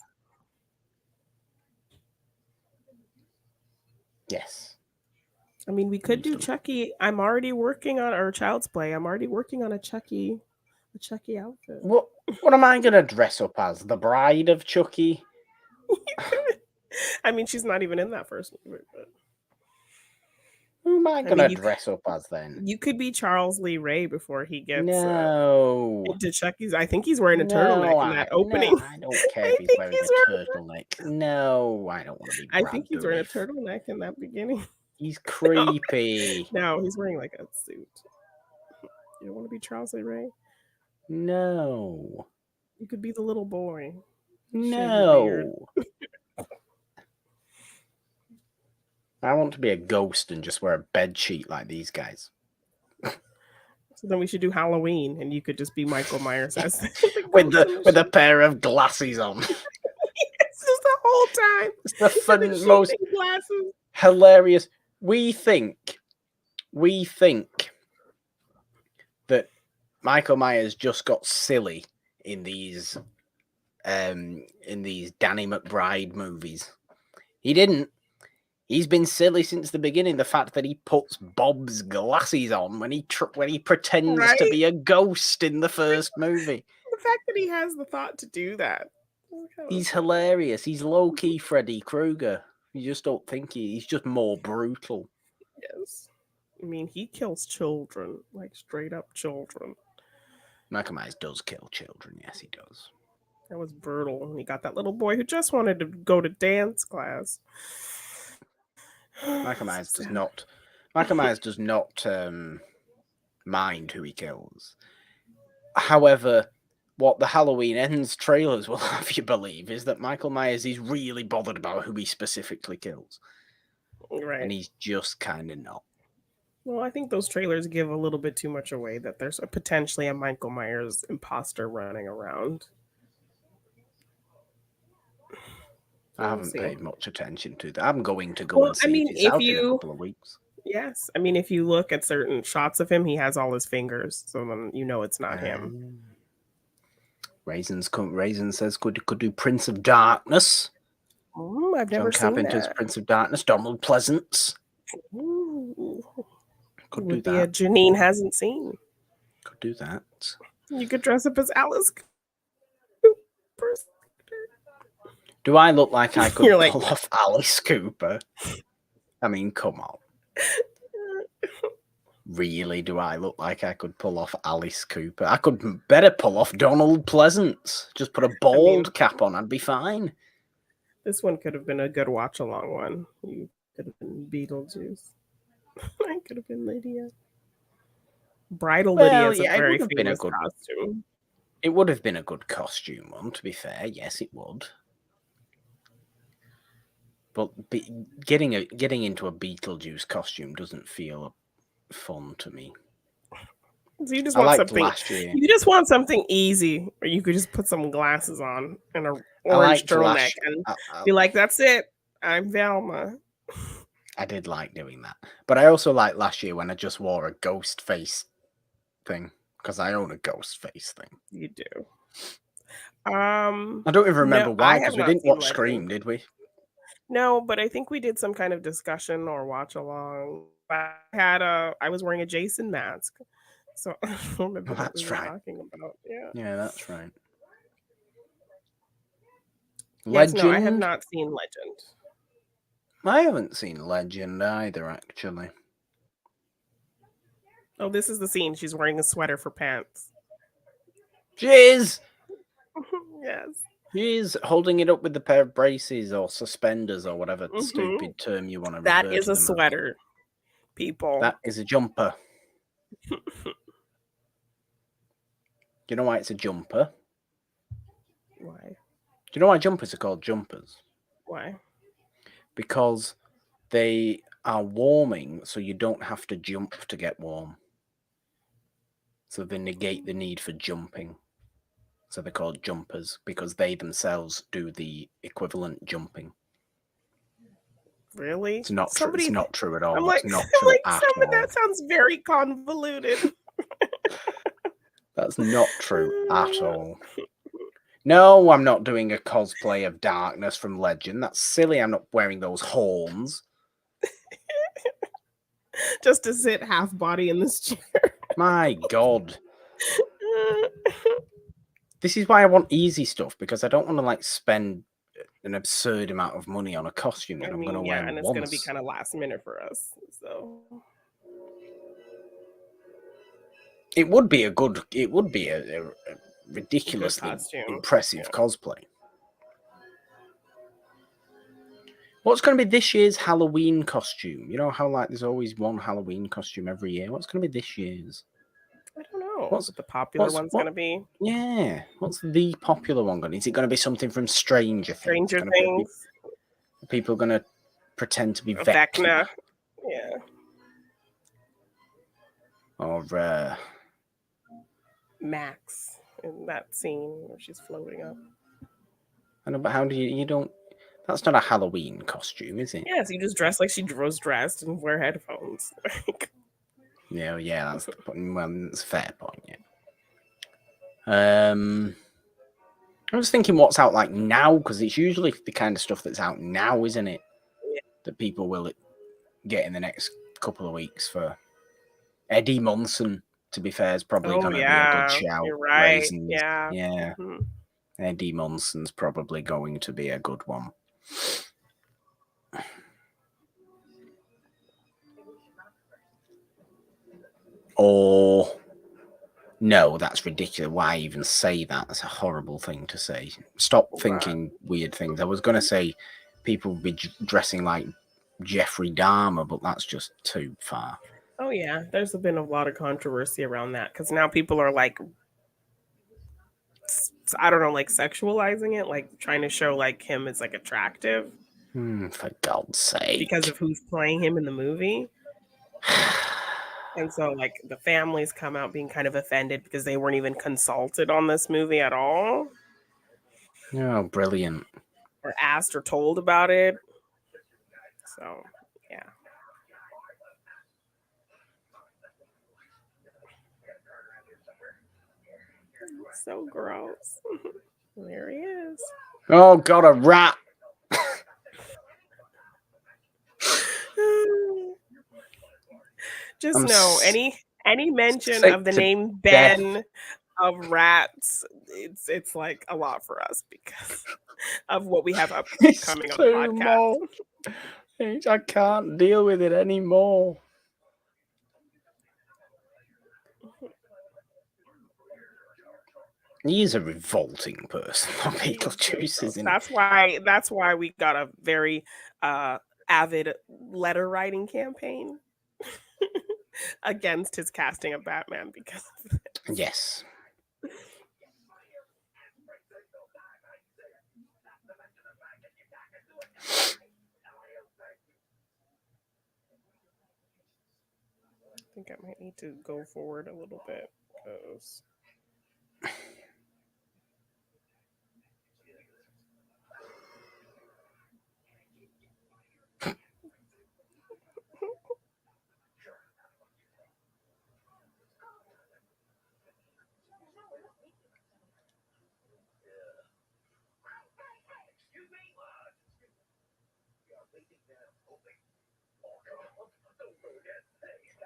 Yes. I mean, we could do Chucky. I'm already working on our Child's Play. I'm already working on a Chucky outfit. What am I gonna dress up as? The bride of Chucky? I mean, she's not even in that first movie. But... Who am I gonna dress up as then? You could be Charles Lee Ray before he gets No. into Chucky's. I think he's wearing a turtleneck in that opening. I don't care if he's wearing a turtleneck. No, I don't want to be Brad I think he's wearing a Dourif. turtleneck in that beginning. He's creepy. No, he's wearing like a suit. You don't want to be Charles Lee Ray? No. You could be the little boy. No. I want to be a ghost and just wear a bed sheet like these guys. So then we should do Halloween, and you could just be Michael Myers as with a pair of glasses on. It's just the whole time. It's the fun, most glasses. Hilarious. We think that Michael Myers just got silly in these Danny McBride movies. He didn't. He's been silly since the beginning. The fact that he puts Bob's glasses on when he pretends to be a ghost in the first movie. The fact that he has the thought to do that. He's hilarious. He's low-key Freddy Krueger. You just don't think he's just more brutal. Yes. I mean, he kills children, like straight up children. Michael Myers does kill children. Yes, he does. That was brutal. And he got that little boy who just wanted to go to dance class. Michael Myers does not. Michael Myers does not mind who he kills. However, what the Halloween Ends trailers will have you believe is that Michael Myers is really bothered about who he specifically kills. Right. And he's just kind of not. Well, I think those trailers give a little bit too much away that there's potentially a Michael Myers imposter running around. I haven't paid much attention to that. I'm going to go and see if it's out in a couple of weeks. Yes. I mean, if you look at certain shots of him, he has all his fingers. So then you know it's not him. Raisin says could do Prince of Darkness. I've never John seen Carpenter's that. Prince of Darkness. Donald Pleasance. Could do that. Janine hasn't seen. Could do that. You could dress up as Alice Cooper. Do I look like I could pull off Alice Cooper? I mean, come on. Really, do I look like I could pull off Alice Cooper? I could better pull off Donald Pleasance. Just put a bald cap on, I'd be fine. This one could have been a good watch-along one. You could have been Beetlejuice. I could have been Lydia. Bridal Lydia is a very famous costume. It would have been a good costume one, to be fair. Yes, it would. But getting into a Beetlejuice costume doesn't feel fun to me. So you just want something. You just want something easy, or you could just put some glasses on and an orange turtleneck and be like, "That's it. I'm Velma." I did like doing that, but I also liked last year when I just wore a ghost face thing because I own a ghost face thing. You do. I don't even remember why because we didn't watch Scream, did we? No, but I think we did some kind of discussion or watch along. I was wearing a Jason mask, so I don't remember what we were talking about. Yeah, that's right. Legend? Yes, no, I have not seen Legend. I haven't seen Legend either, actually. Oh, this is the scene. She's wearing a sweater for pants. She is! Yes. She is holding it up with a pair of braces or suspenders or whatever stupid term you want to refer to. That is a sweater, people. That is a jumper. Do you know why it's a jumper? Why? Do you know why jumpers are called jumpers? Why? Because they are warming, so you don't have to jump to get warm. So they negate the need for jumping. So they're called jumpers because they themselves do the equivalent jumping. Really? It's not true. It's not true at all. It's not true at all. That sounds very convoluted. That's not true at all. No, I'm not doing a cosplay of Darkness from Legend. That's silly. I'm not wearing those horns. Just to sit half body in this chair. My God. This is why I want easy stuff, because I don't want to spend an absurd amount of money on a costume that I'm going to wear and it's gonna be once. kind of last minute for us. So It would be a good ridiculously costume. impressive Yeah. cosplay. What's going to be this year's Halloween costume? You know how like there's always one Halloween costume every year. What's going to be this year's? I don't know What's what the popular one's what? gonna be. Yeah, what's the popular one going? Is it going to be something from Stranger Things? Stranger Going to be Things. people going to pretend to be Vecna. Vecna Yeah. or Max in that scene where she's floating up. I know, but how do you don't? That's not a Halloween costume, is it? Yes, you just dress like she was dressed and wear headphones. Yeah, that's the point. Well, that's a fair point. Yeah. I was thinking what's out like now because it's usually the kind of stuff that's out now, isn't it? Yeah. That people will get in the next couple of weeks for Eddie Munson. To be fair, is probably Oh going to be a good yeah, shout. you're right. Raisins, Yeah. yeah. Hmm. Eddie Munson's probably going to be a good one. Or no, that's ridiculous. Why even say that? That's a horrible thing to say. Stop thinking weird things. I was going to say people would be dressing like Jeffrey Dahmer, but that's just too far. Oh yeah, there's been a lot of controversy around that because now people are like, I don't know, like sexualizing it, like trying to show like him as like attractive For God's sake. because of who's playing him in the movie. And so like the families come out being kind of offended because they weren't even consulted on this movie at all. Oh, brilliant. Or asked or told about it. So yeah. So gross. There he is. Oh God, a rat. Just know any mention of the name Ben of rats, it's like a lot for us because of what we have upcoming on the podcast. I can't deal with it anymore. He's a revolting person, Beetlejuice, isn't That's why we got a very avid letter writing campaign against his casting of Batman because of this. Yes. I think I might need to go forward a little bit because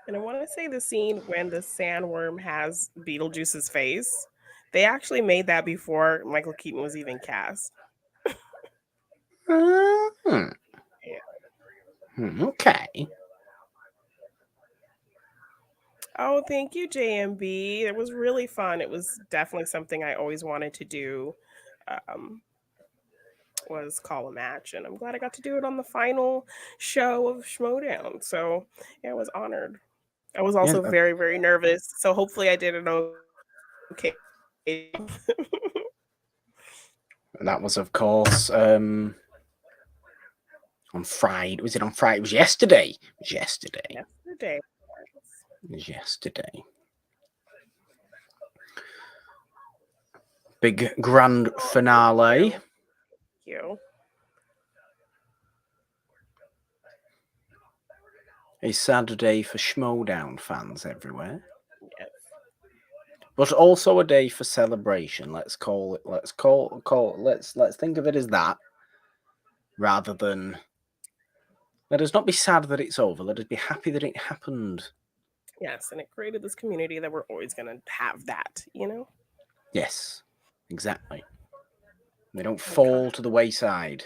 and I want to say the scene when the sandworm has Beetlejuice's face. They actually made that before Michael Keaton was even cast. Okay. Oh, thank you, JMB. It was really fun. It was definitely something I always wanted to do. Was call a match, and I'm glad I got to do it on the final show of Schmodown. So yeah, I was honored. I was also very, very nervous. So hopefully I did an okay. That was, of course, on Friday. Was it on Friday? It was yesterday. Yesterday. Big grand finale. Thank you. A sad day for Schmodown fans everywhere. Yes. But also a day for celebration. Let's think of it as that. Rather than let us not be sad that it's over. Let us be happy that it happened. Yes, and it created this community that we're always gonna have that, you know? Yes, exactly. They don't Oh, fall God. to the wayside.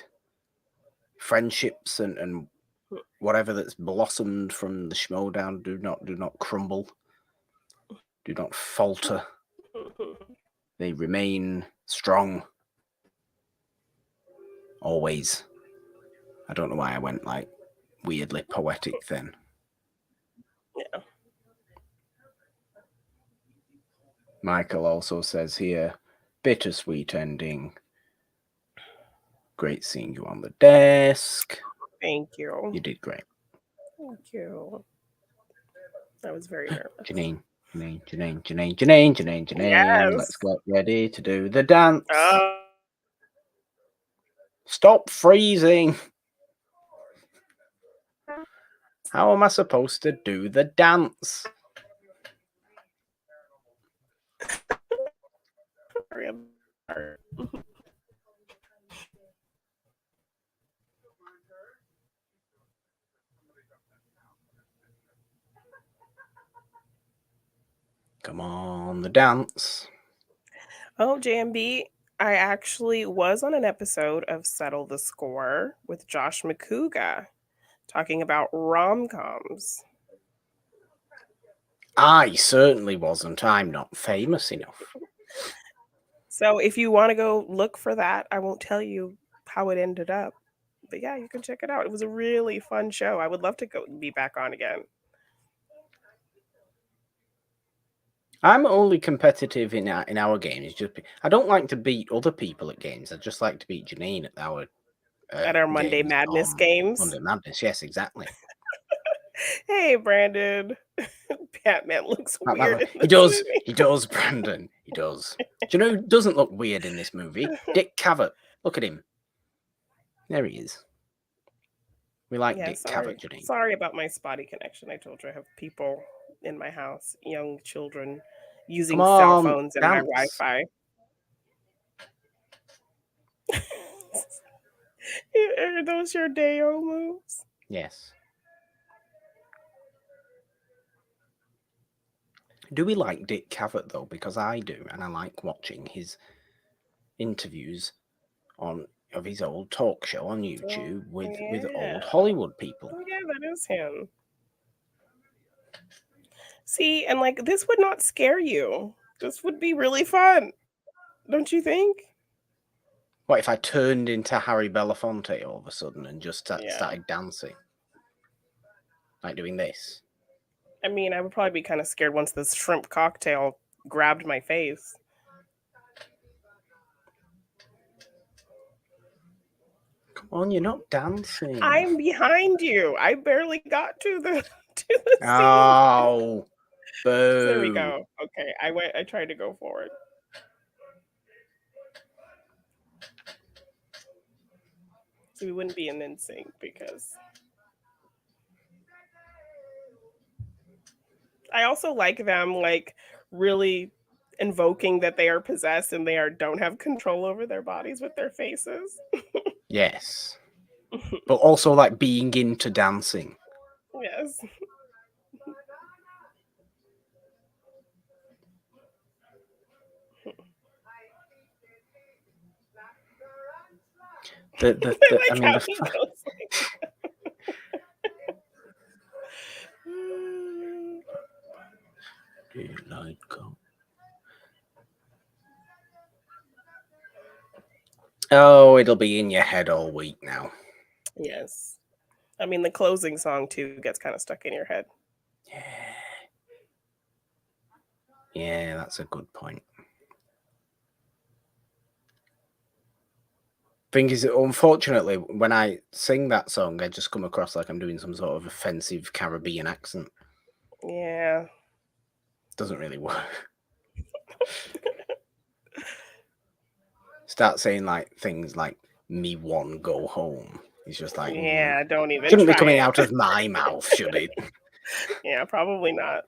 Friendships and whatever that's blossomed from the Schmodown do not crumble, do not falter. They remain strong. Always. I don't know why I went like weirdly poetic then. Yeah. Michael also says here, bittersweet ending. Great seeing you on the desk. Thank you. You did great. Thank you. I was very nervous. Janine. Yes. Let's get ready to do the dance. Oh. Stop freezing. How am I supposed to do the dance? Come on, the dance. Oh, JMB, I actually was on an episode of Settle the Score with Josh McCouga talking about rom-coms. I certainly wasn't. I'm not famous enough. So if you want to go look for that, I won't tell you how it ended up. But yeah, you can check it out. It was a really fun show. I would love to go be back on again. I'm only competitive in our games. I don't like to beat other people at games. I just like to beat Janine at our Monday Madness games. Monday Madness, yes, exactly. Hey, Brandon. Batman looks weird in this He does. movie. He does, Brandon. He does. Do you know who doesn't look weird in this movie? Dick Cavett. Look at him. There he is. We like Dick Cavett, Janine. Sorry about my spotty connection. I told you I have people in my house, young children, using cell phones and my Wi-Fi. Are those your Deo moves? Yes. Do we like Dick Cavett though? Because I do, and I like watching his interviews of his old talk show on YouTube with old Hollywood people. Oh yeah, that is him. See, and like this would not scare you. This would be really fun. Don't you think? What if I turned into Harry Belafonte all of a sudden and just started dancing? Like doing this? I mean, I would probably be kind of scared once this shrimp cocktail grabbed my face. Come on, you're not dancing. I'm behind you. I barely got to the scene. Oh, boo. There we go. Okay, I tried to go forward. So we wouldn't be in NSYNC because I also like them like really invoking that they are possessed and don't have control over their bodies with their faces. Yes. But also like being into dancing. Yes. I mean, Daylight come. Oh, it'll be in your head all week now. Yes. I mean, the closing song too gets kind of stuck in your head. Yeah, that's a good point. Thing is, unfortunately, when I sing that song, I just come across like I'm doing some sort of offensive Caribbean accent. Yeah. Doesn't really work. Start saying like things like "me one go home." It's just like, yeah, don't even. Shouldn't be coming out of my mouth, should it? Yeah, probably not.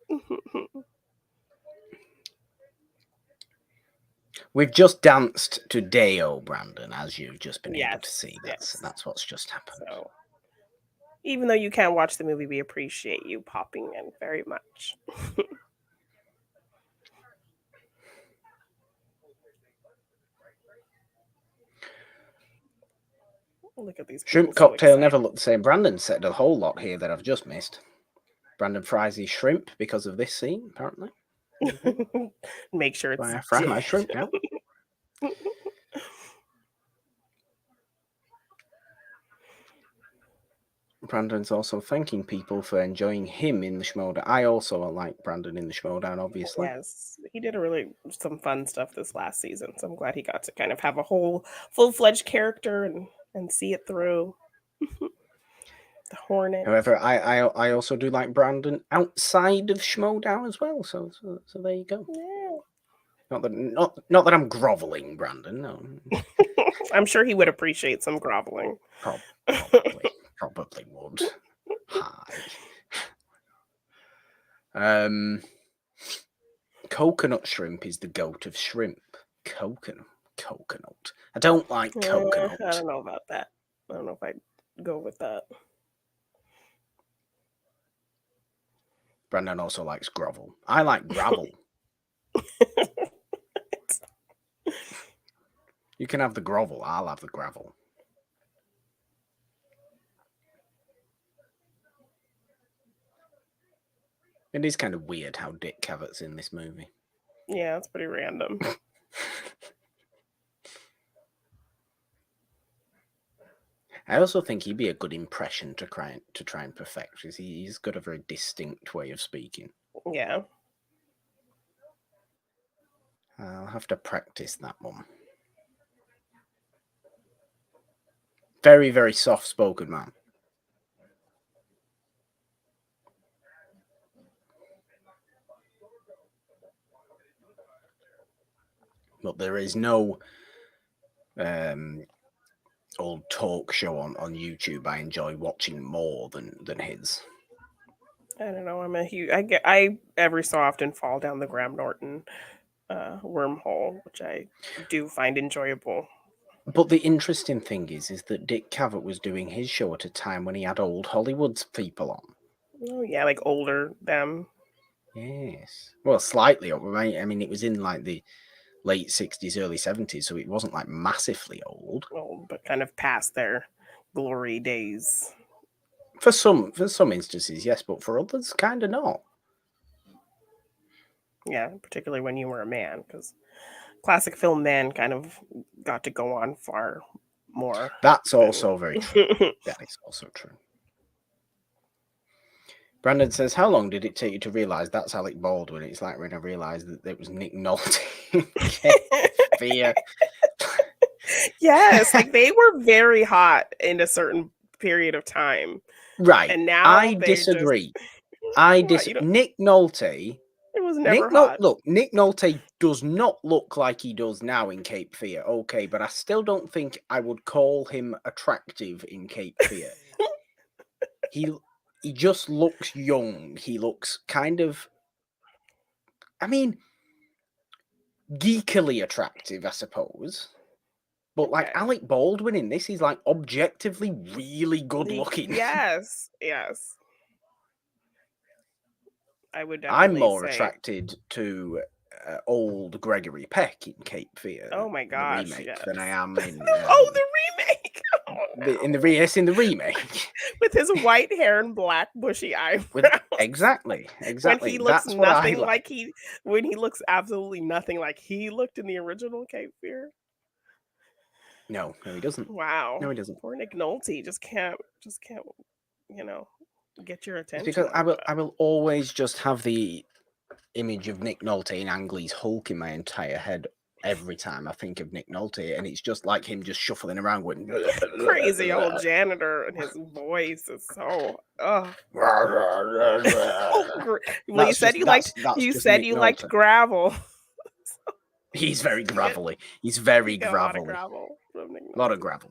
We've just danced to Deo, Brandon, as you've just been able to see. That's what's just happened. So, even though you can't watch the movie, we appreciate you popping in very much. Look at these Shrimp people so cocktail never excited. looked the same. Brandon said a whole lot here that I've just missed. Brandon fries his shrimp because of this scene, apparently. Make sure it's Why I fry dead. my shrimp now. Brandon's also thanking people for enjoying him in the Schmodown. I also like Brandon in the Schmodown, obviously. Yes, he did some fun stuff this last season, so I'm glad he got to kind of have a whole full-fledged character and see it through. The Hornet. However, I also do like Brandon outside of Schmodown as well. So there you go. Yeah. Not that I'm groveling, Brandon. No. I'm sure he would appreciate some groveling. Probably would. Hi. Coconut shrimp is the goat of shrimp. Coconut. I don't like coconut. I don't know about that. I don't know if I'd go with that. Brandon also likes grovel. I like gravel. You can have the grovel. I'll have the gravel. It is kind of weird how Dick Cavett's in this movie. Yeah, it's pretty random. I also think he'd be a good impression to try and perfect, because he's got a very distinct way of speaking. Yeah. I'll have to practice that one. Very, very soft-spoken man. But there is no old talk show on YouTube I enjoy watching more than his. I don't know. I every so often fall down the Graham Norton wormhole, which I do find enjoyable. But the interesting thing is that Dick Cavett was doing his show at a time when he had old Hollywood's people on. Oh yeah, like older them. Yes. Well, slightly over, right? I mean, it was in like the late 60s, early 70s, so it wasn't like massively old. Well, but kind of past their glory days. For some instances, yes, but for others, kind of not. Yeah, particularly when you were a man, because classic film men kind of got to go on far more. That's also very true. That is also true. Brandon says, how long did it take you to realise that's Alec Baldwin? It's like when I realised that it was Nick Nolte. Fear. Yes, like they were very hot in a certain period of time. Right. And now I disagree. Nick Nolte. It was never hot. Nick Nolte does not look like he does now in Cape Fear. Okay, but I still don't think I would call him attractive in Cape Fear. He just looks young. He looks kind of, I mean, geekily attractive, I suppose. But like Alec Baldwin in this, he's like objectively really good looking. Yes. I would definitely I'm more attracted to old Gregory Peck in Cape Fear. Oh my gosh, the remake yes. than I am in. The remake. Oh, no. In the remake. With his white hair and black bushy eyebrows. Exactly. When he looks nothing like when he looks absolutely nothing like he looked in the original Cape Fear. No, he doesn't. Wow. No, he doesn't. Poor Nick Nolte just can't, get your attention. It's because I will always just have the image of Nick Nolte in Ang Lee's Hulk in my entire head every time I think of Nick Nolte, and it's just like him just shuffling around with crazy old janitor, and his voice is so. Well, you said you liked gravel. He's very gravelly. He's very gravelly. A lot of gravel.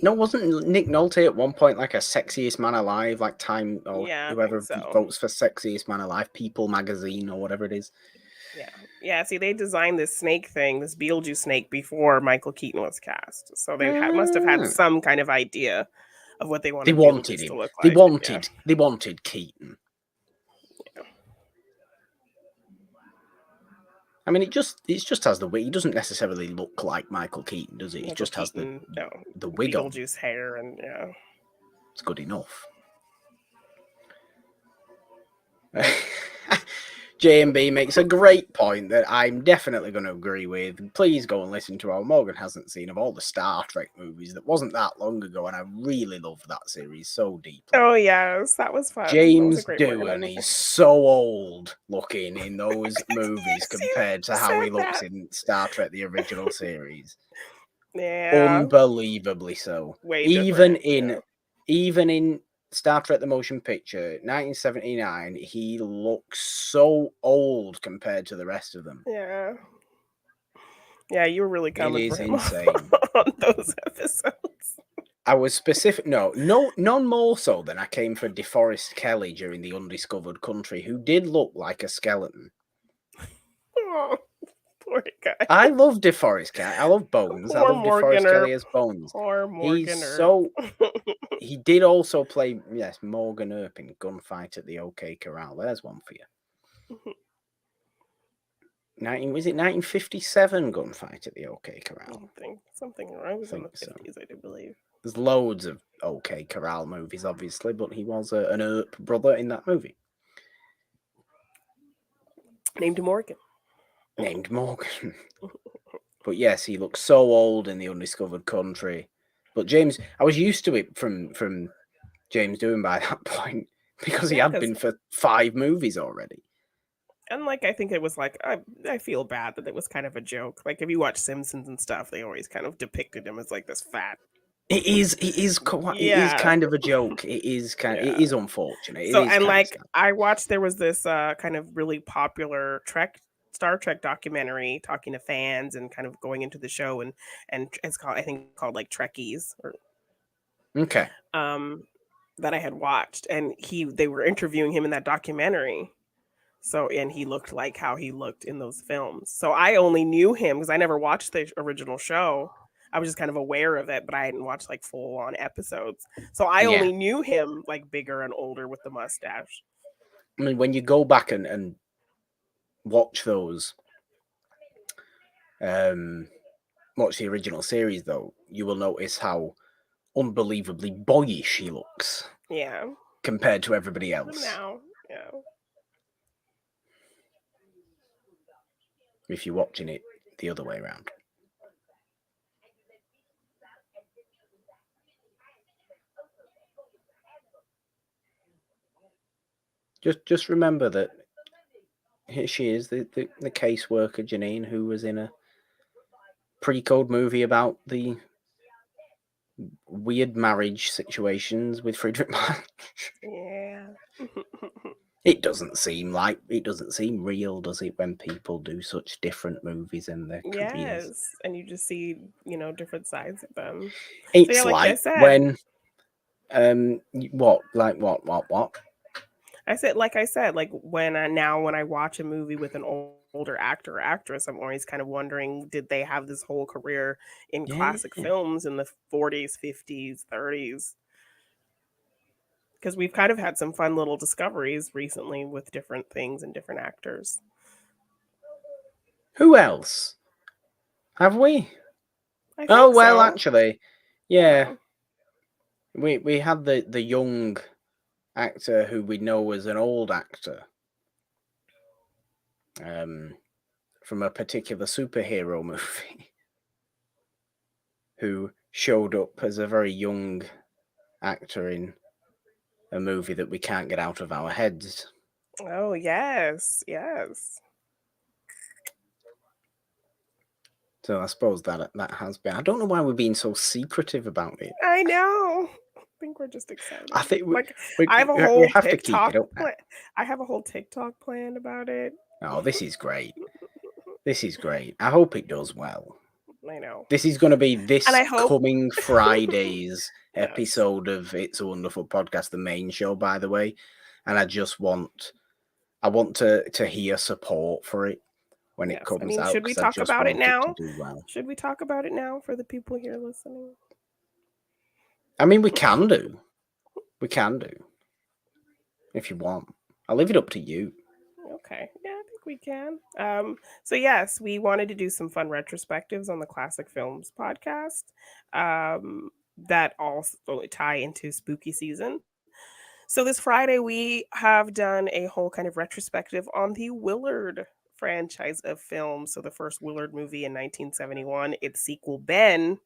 No, wasn't Nick Nolte at one point like a sexiest man alive, like Time or whoever votes for sexiest man alive, People magazine or whatever it is? Yeah. See, they designed this snake thing, this Beetlejuice snake, before Michael Keaton was cast, so they must have had some kind of idea of what they wanted. They wanted him. To look like. They wanted Keaton. I mean, it just has the wig. He doesn't necessarily look like Michael Keaton, does it? It Michael just has Keaton, no, the wig on. Beetlejuice hair, and yeah. It's good enough. J&B makes a great point that I'm definitely going to agree with. Please go and listen to our Morgan Hasn't Seen of all the Star Trek movies. That wasn't that long ago, and I really loved that series so deeply. Oh yes, that was fun. James that was Doohan is so old looking in those movies compared to how he looks in Star Trek, the original series. Yeah. Unbelievably so. Way even different, in Star Trek the Motion Picture 1979, he looks so old compared to the rest of them. Yeah. Yeah, you were really coming for him insane on those episodes. I was specific. No, none more so than I came for DeForest Kelly during The Undiscovered Country, who did look like a skeleton. Oh, poor guy. I love DeForest Kelly. I love Bones. I love DeForest Kelly as Bones. Poor Morgan He's so. He did also play, yes, Morgan Earp in Gunfight at the OK Corral. There's one for you. Was it 1957 Gunfight at the OK Corral? I think something wrong was in the 50s, I do believe. There's loads of OK Corral movies, obviously, but he was an Earp brother in that movie. Named Morgan. But yes, he looks so old in The Undiscovered Country. But James, I was used to it from James Doohan by that point, because he had been for 5 movies already. And like, I think it was like, I feel bad that it was kind of a joke. Like, if you watch Simpsons and stuff, they always kind of depicted him as like this fat. It is kind of a joke. It is it is unfortunate. So, and like, I watched, there was this kind of really popular Star Trek documentary talking to fans and kind of going into the show, and it's called, I think, called like Trekkies, or okay. That I had watched, and they were interviewing him in that documentary. So, and he looked like how he looked in those films. So I only knew him because I never watched the original show. I was just kind of aware of it, but I hadn't watched like full on episodes. So I only knew him like bigger and older with the mustache. I mean, when you go back and watch those, watch the original series, though, you will notice how unbelievably boyish he looks. Yeah. Compared to everybody else. Now, yeah. If you're watching it the other way around. Just remember that here she is, the caseworker Janine, who was in a pre-code movie about the weird marriage situations with Friedrich March. Yeah. It doesn't seem real, does it, when people do such different movies in their careers? Yes, and you just see, different sides of them. It's like when what? I said, like when I watch a movie with an older actor or actress, I'm always kind of wondering, did they have this whole career in classic films in the 40s, 50s, 30s? Because we've kind of had some fun little discoveries recently with different things and different actors. Who else? Have we? I think so. Actually, yeah. We had the young actor who we know was an old actor. From a particular superhero movie, who showed up as a very young actor in a movie that we can't get out of our heads. Oh, yes. So I suppose that has been. I don't know why we're being so secretive about it. I know. I think we're just excited. I think I have a whole have to keep it up. I have a whole TikTok planned about it. Oh, this is great. This is great. I hope it does well. I know. This is going to be coming Friday's episode of It's a Wonderful Podcast, the main show, by the way. And I want to hear support for it when it comes out. Should we talk about it now? Should we talk about it now for the people here listening? I mean, we can do. If you want. I'll leave it up to you. Okay. Yeah, I think we can. So yes, we wanted to do some fun retrospectives on the Classic Films podcast. Um, that also tie into spooky season. So this Friday we have done a whole kind of retrospective on the Willard franchise of films. So the first Willard movie in 1971, its sequel Ben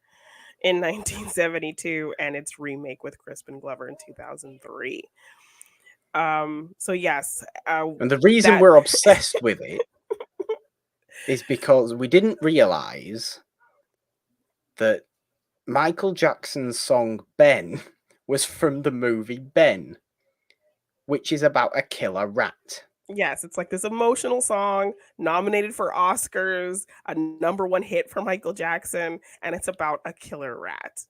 in 1972, and its remake with Crispin Glover in 2003. So yes, And the reason that we're obsessed with it is because we didn't realize that Michael Jackson's song Ben was from the movie Ben, which is about a killer rat. yes, it's like this emotional song nominated for Oscars, a #1 hit for Michael Jackson, and it's about a killer rat.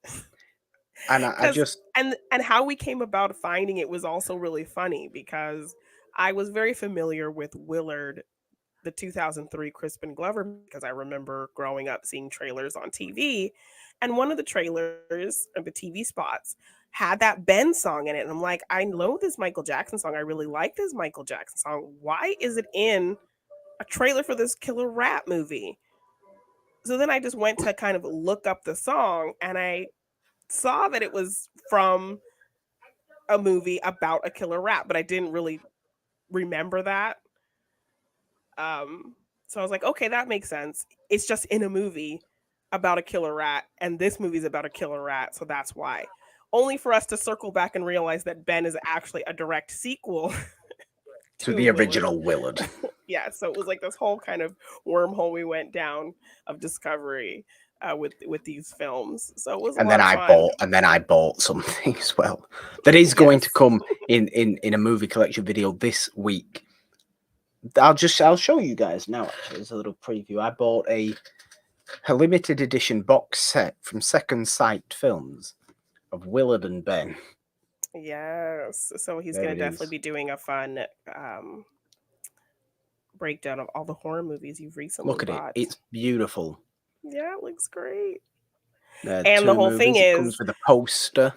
And I Cuz just, and how we came about finding it was also really funny because I was very familiar with Willard, the 2003 Crispin Glover, because I remember growing up seeing trailers on TV, and one of the trailers or the TV spots had that Ben song in it, and I'm like, I know this Michael Jackson song. I really like this Michael Jackson song. Why is it in a trailer for this killer rat movie? So then I just went to kind of look up the song, and I saw that it was from a movie about a killer rat, but I didn't really remember that. Um, so I was like, okay, that makes sense. It's just in a movie about a killer rat, and this movie's about a killer rat, so that's why. Only for us to circle back and realize that Ben is actually a direct sequel to to the Willard. original Willard. Yeah, so it was like this whole kind of wormhole we went down of discovery with these films. So it was a And lot of fun. then I bought something as well that is going to Yes. come in a movie collection video this week. I'll show you guys now. Actually, as a little preview, I bought a limited edition box set from Second Sight Films of Willard and Ben. Yes. So he's There gonna it definitely is. be doing a fun breakdown of all the horror movies you've recently Look at it. bought. It's beautiful. Yeah, it looks great. There are And the two whole thing movies. It comes is with a poster.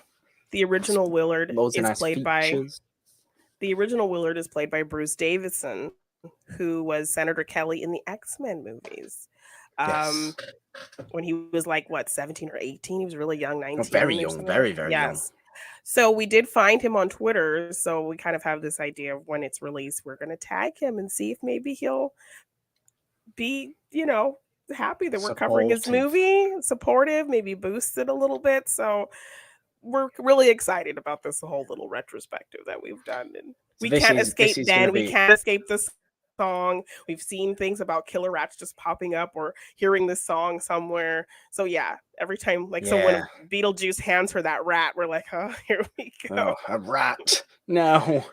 the original Willard Loads of is nice played by features. Bruce Davison, who was Senator Kelly in the X-Men movies. Yes. Um when he was like what, 17 or 18, he was really young, Oh, very 19 or young. something. Very, very young. Yes. So we did find him on Twitter, so we kind of have this idea of when it's released, we're going to tag him and see if maybe he'll be, happy that we're covering his Supportive. movie, supportive, maybe boost it a little bit. So we're really excited about this whole little retrospective that we've done. And So we this can't is escape going to Ben. We be. can't escape this song. We've seen things about killer rats just popping up or hearing this song somewhere. So yeah, every time, like, so Yeah. when Beetlejuice hands her that rat, we're like, oh, here we go. Oh, a rat. No.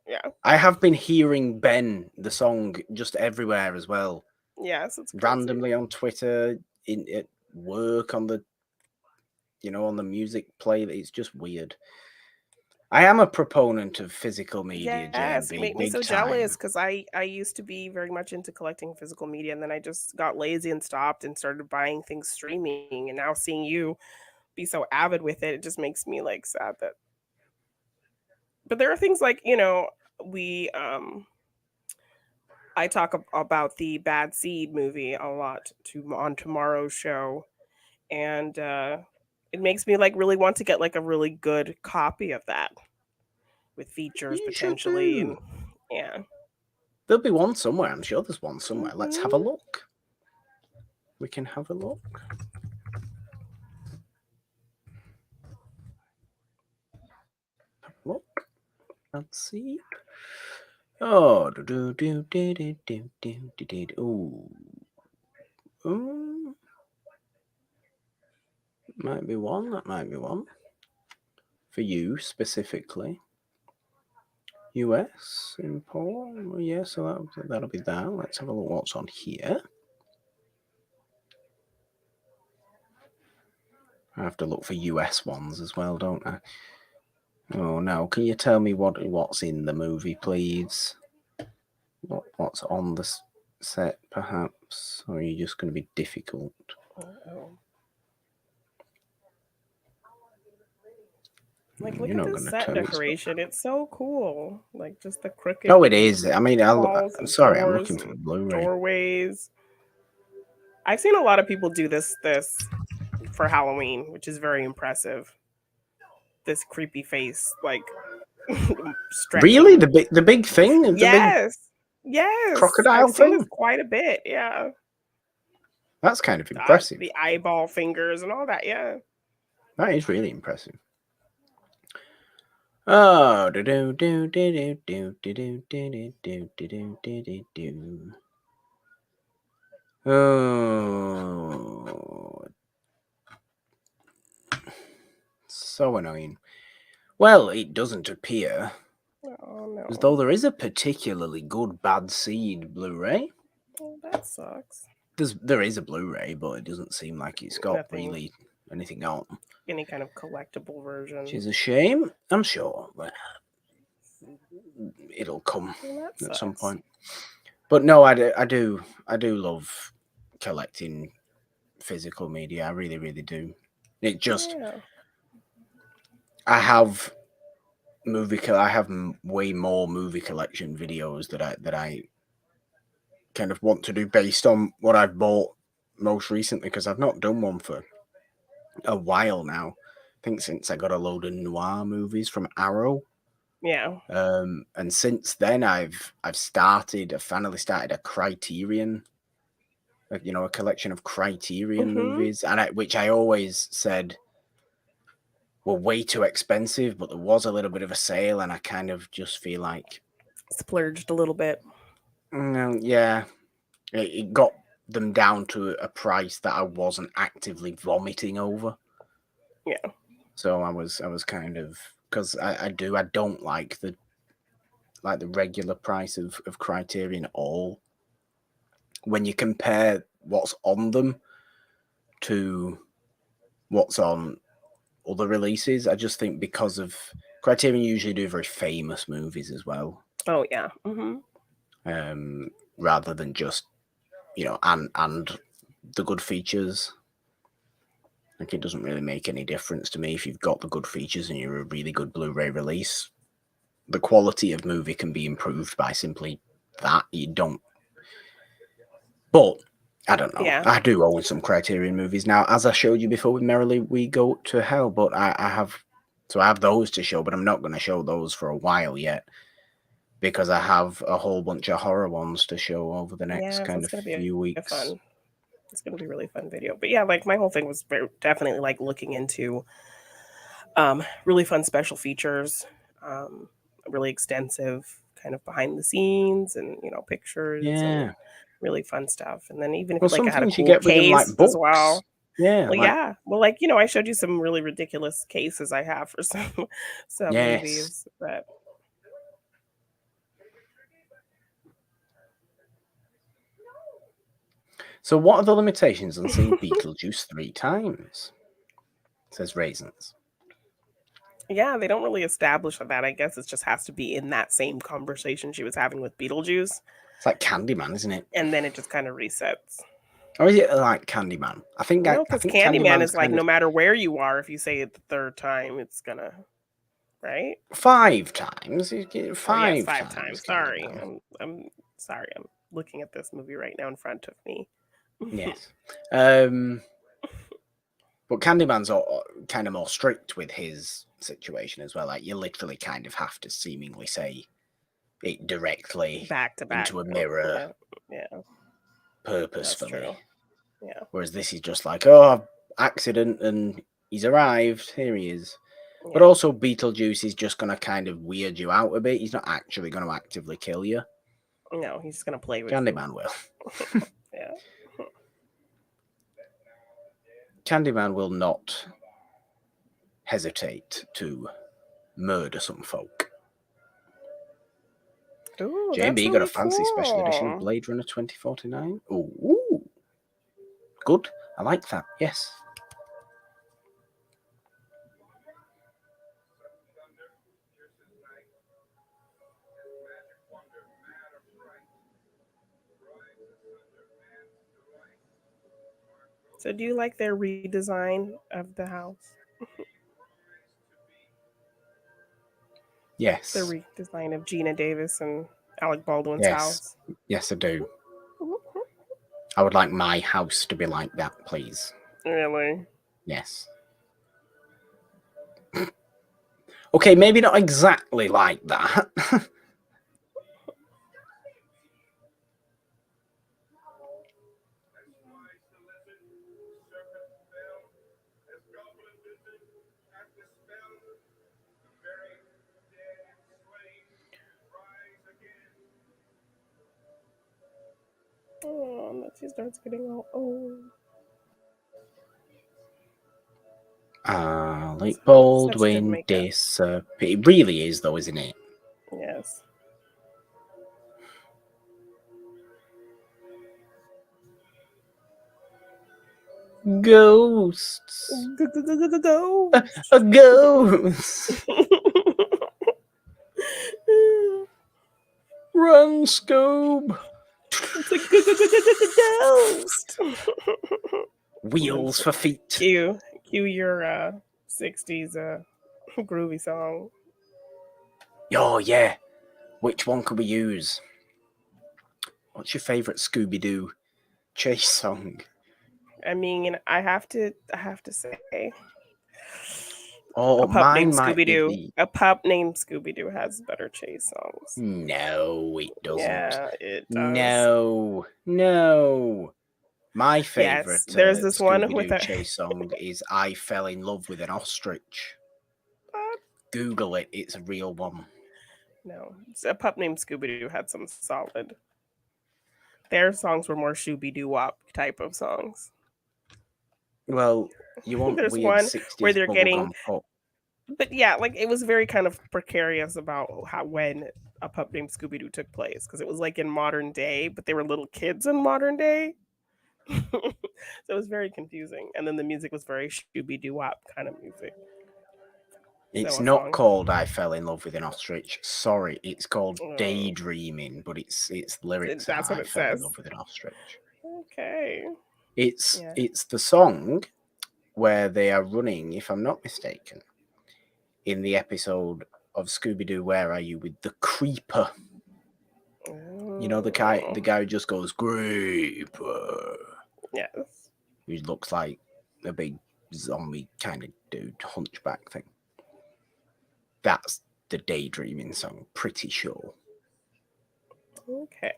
Yeah. I have been hearing Ben, the song, just everywhere as well. Yes, it's crazy. Randomly on Twitter, at work, on the music play. It's just weird. I am a proponent of physical media, Yes, you JMB, make me big so time. jealous because I used to be very much into collecting physical media, and then I just got lazy and stopped and started buying things streaming. And now seeing you be so avid with it, it just makes me like sad that. But there are things like, we I talk about the Bad Seed movie a lot on tomorrow's show, and it makes me like really want to get like a really good copy of that with features You should potentially, do. and yeah. There'll be one somewhere. I'm sure there's one somewhere. Let's have a Mhm. look. We can have a look. Have a look. Let's see. Oh, ooh. Might be one. That might be one. For you specifically. US import. Yeah, so that'll be that. Let's have a look what's on here. I have to look for US ones as well, don't I? Oh no! Can you tell me what's in the movie, please? What's on the set, perhaps? Or are you just going to be difficult? Oh. Like, You're look at not this going to set tell me it's not. decoration. It's so cool. Like, just the crooked Oh, it is. I mean, walls I'm and sorry. I'm floors looking for and the Blu-ray. doorways. I've seen a lot of people do this for Halloween, which is very impressive. This creepy face, like Really, stretching. the big thing, the big Yes. Yes. I've crocodile seen this thing. quite a bit. Yeah. That's kind of impressive. The eyeball fingers and all that. Yeah. That is really impressive. Oh, do do do do do do do do do do do do do do. Oh, so annoying. Well, it doesn't appear Oh as though no. there is a particularly good Bad Seed Blu-ray. Well, that sucks. There is a Blu-ray, but it doesn't seem like it's got Nothing, really anything on, any kind of collectible which version. is a shame. I'm sure it'll come Well, that at some sucks. point. But no, I do love collecting physical media. I really, really do. It just, Yeah. I have I have way more movie collection videos that I kind of want to do based on what I've bought most recently, because I've not done one for a while now. I think since I got a load of noir movies from Arrow. Yeah. And since then I've finally started a Criterion, a collection of Criterion Mm-hmm. movies, and which I always said were way too expensive, but there was a little bit of a sale, and I kind of just feel like, Splurged a little bit. yeah, it got them down to a price that I wasn't actively vomiting over. Yeah. So I was kind of, because I don't like the regular price of Criterion at all. When you compare what's on them to what's on other releases, I just think because of Criterion usually do very famous movies as well, Oh yeah. Mm-hmm. rather than just and the good features. Like, it doesn't really make any difference to me if you've got the good features and you're a really good Blu-ray release. The quality of movie can be improved by simply that. You don't. But I don't know. Yeah. I do own some Criterion movies now, as I showed you before with Merrily We Go to Hell. But I have, so I have those to show, but I'm not going to show those for a while yet, because I have a whole bunch of horror ones to show over the next Yeah. So kind it's of gonna be few a weeks. fun. It's gonna be a really fun video. But yeah, like my whole thing was definitely like looking into really fun special features, um, really extensive kind of behind the scenes and pictures and Yeah. really fun stuff. And then even if Well, like some I had a things you cool get with them, case like as books. well. Yeah, Well, like, yeah. Well, like I showed you some really ridiculous cases I have for some yes. movies that. So, what are the limitations on seeing Beetlejuice 3 times? Says Raisins. Yeah, they don't really establish that. I guess it just has to be in that same conversation she was having with Beetlejuice, It's like Candyman, isn't it? and then it just kind of resets. Or is it like Candyman? No, I because think Candyman Candyman's is like kind of no matter where you are, if you say it the third time, it's gonna right. 5 times. Oh yes, 5 times times. Sorry, Candyman. I'm sorry. I'm looking at this movie right now in front of me. Yes. Um, but Candyman's kind of more strict with his situation as well. Like, you literally kind of have to seemingly say it directly Back to back. into a mirror Yeah, yeah, that's purposefully. true. Yeah, Whereas this is just like, oh, accident, and he's arrived. Here he is. But yeah. also, Beetlejuice is just going to kind of weird you out a bit. He's not actually going to actively kill you. No, he's just gonna play with you. Candyman will. Yeah. Candyman will not hesitate to murder some folk. Ooh, that's JB got a really fancy special edition of cool. Blade Runner 2049. Ooh, good. I like that. Yes. So, do you like their redesign of the house? Yes. The redesign of Gina Davis and Alec Baldwin's Yes. house. Yes, I do. I would like my house to be like that, please. Really? Yes. Okay, maybe not exactly like that. Oh, and then she starts getting all old. Alec Such good Baldwin makeup. disappear. It really is, though, isn't it? Yes. Ghosts. Ghost. A ghost. Run, Scoob. It's a ghost. Wheels for feet. Cue your 60s groovy song. Oh, yeah. Which one could we use? What's your favourite Scooby-Doo chase song? I mean, I have to say, Oh, a pup mine named might Scooby be Doo. the... A pup named Scooby Doo has better chase songs. No, it doesn't. Yeah, it does. No, no. My favourite Yes, there's this one with Scooby-Doo a chase song is I Fell in Love with an Ostrich. Google it, it's a real one. No, a pup named Scooby Doo had some solid. Their songs were more shooby doo wop type of songs. Well, you want There's weird one 60s where they're getting, bubblegum pop. but yeah, like it was very kind of precarious about how when a pup named Scooby Doo took place because it was like in modern day, but they were little kids in modern day. So it was very confusing, and then the music was very shooby doo wop kind of music. It's So a not song. called I Fell in Love with an Ostrich. Sorry, it's called Oh. Daydreaming, but it's lyrics That's are what I it Fell in says. Love with an Ostrich. Okay. It's Yeah. it's the song where they are running, if I'm not mistaken, in the episode of Scooby-Doo Where Are You with the Creeper. You know, the guy who just goes, Creeper. Yes. Who looks like a big zombie kind of dude, hunchback thing. That's the Daydreaming song, pretty sure. Okay.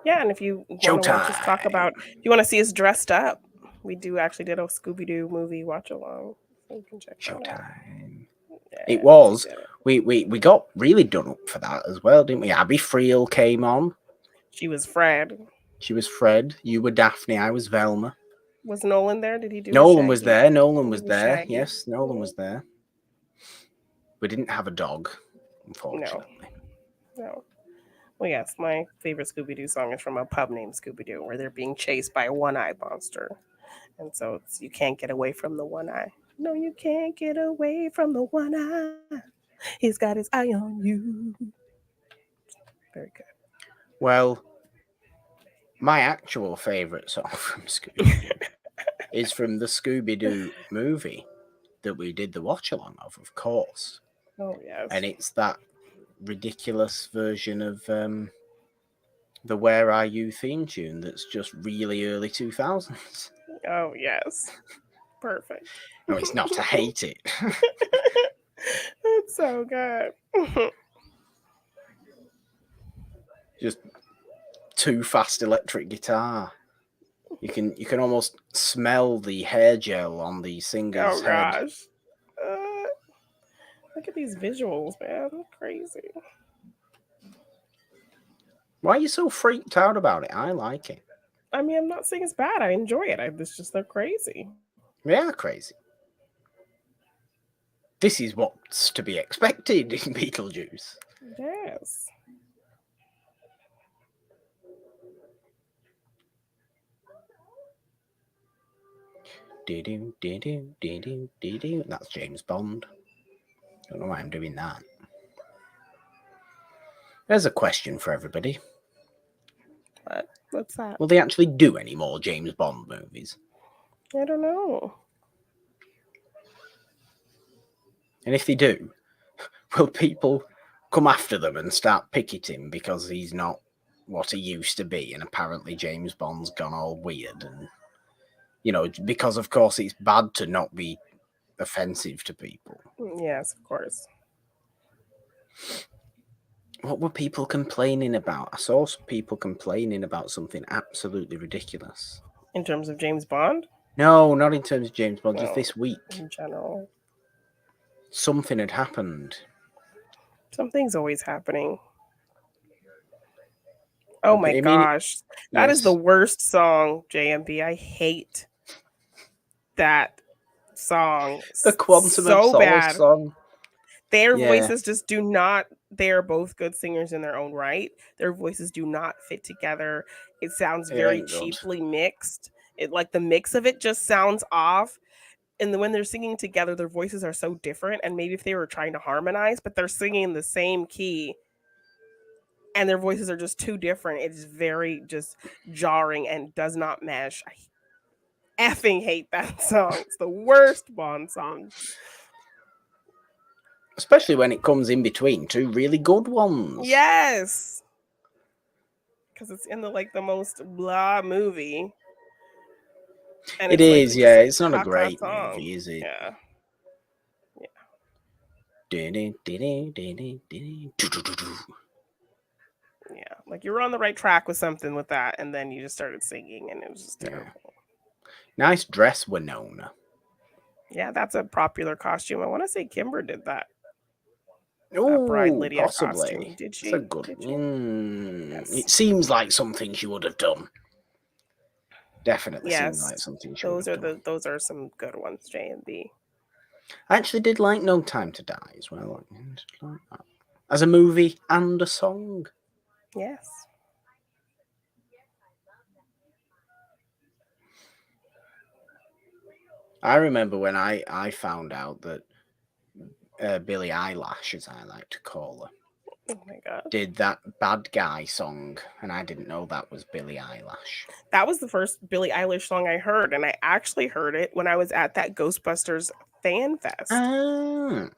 Yeah, and if you want to watch us talk about, if you want to see us dressed up, we actually did a Scooby Doo movie watch along. So you can check that out. Showtime. Yeah, It was. We got really done up for that as well, didn't we? Abby Friel came on. She was Fred. She was Fred. You were Daphne. I was Velma. Was Nolan there? Did he do? Nolan was there. Nolan was He there. Shaggy. Yes, Nolan was there. We didn't have a dog, unfortunately. No. Well, yes, my favorite Scooby Doo song is from a pub named Scooby Doo, where they're being chased by a one-eyed monster, and so it's you can't get away from the one eye. No, you can't get away from the one eye. He's got his eye on you. Very good. Well, my actual favourite song from Scooby-Doo is from the Scooby-Doo movie that we did the watch-along of course. Oh, yes. And it's that ridiculous version of the Where Are You theme tune that's just really early 2000s. Oh, yes. Perfect. No, it's not. I hate it. It's so good. Just too fast electric guitar. You can almost smell the hair gel on the singer's head. Gosh. Look at these visuals, man. Crazy. Why are you so freaked out about it? I like it. I mean, I'm not saying it's bad. I enjoy it. It's just they're crazy. They are crazy. This is what's to be expected in Beetlejuice. Yes. That's James Bond. Don't know why I'm doing that. There's a question for everybody. What? What's that? Will they actually do any more James Bond movies? I don't know. And if they do, will people come after them and start picketing because he's not what he used to be, and apparently James Bond's gone all weird, and because of course it's bad to not be offensive to people. Yes, of course. What were people complaining about? I saw some people complaining about something absolutely ridiculous. In terms of James Bond? No, not in terms of James Bond, just No, this week. in general. Something had happened. Something's always happening. Oh my I mean, gosh. That is the yes. worst song, JMB. I hate that song The Quantum of so Solace bad. song. Their Yeah. voices just do not, they're both good singers in their own right. Their voices do not fit together. It sounds very ain't good. cheaply mixed. It like the mix of it just sounds off. And then when they're singing together, their voices are so different. And maybe if they were trying to harmonize, but they're singing the same key and their voices are just too different. It's very just jarring and does not mesh. I effing hate that song. It's the worst Bond song. Especially when it comes in between two really good ones. Yes. Because it's in the most blah movie. And It it's is, like just it's not a great song. movie, is it? Yeah. Yeah. Like you were on the right track with something with that, and then you just started singing, and it was just terrible. Nice dress, Winona. Yeah, that's a popular costume. I want to say Kimber did that. Oh, Bride Lydia possibly. costume. Did she? That's a good. Did she? Yes. It seems like something she would have done. Definitely seems Yes. like something she would have done. Those are some good ones, J and B. I actually did like No Time to Die as well. As a movie and a song. Yes. I remember when I found out that Billie Eilish, as I like to call her, Oh my god, did that Bad Guy song, and I didn't know that was Billie Eilish. That was the first Billie Eilish song I heard, and I actually heard it when I was at that Ghostbusters fan fest. Ah.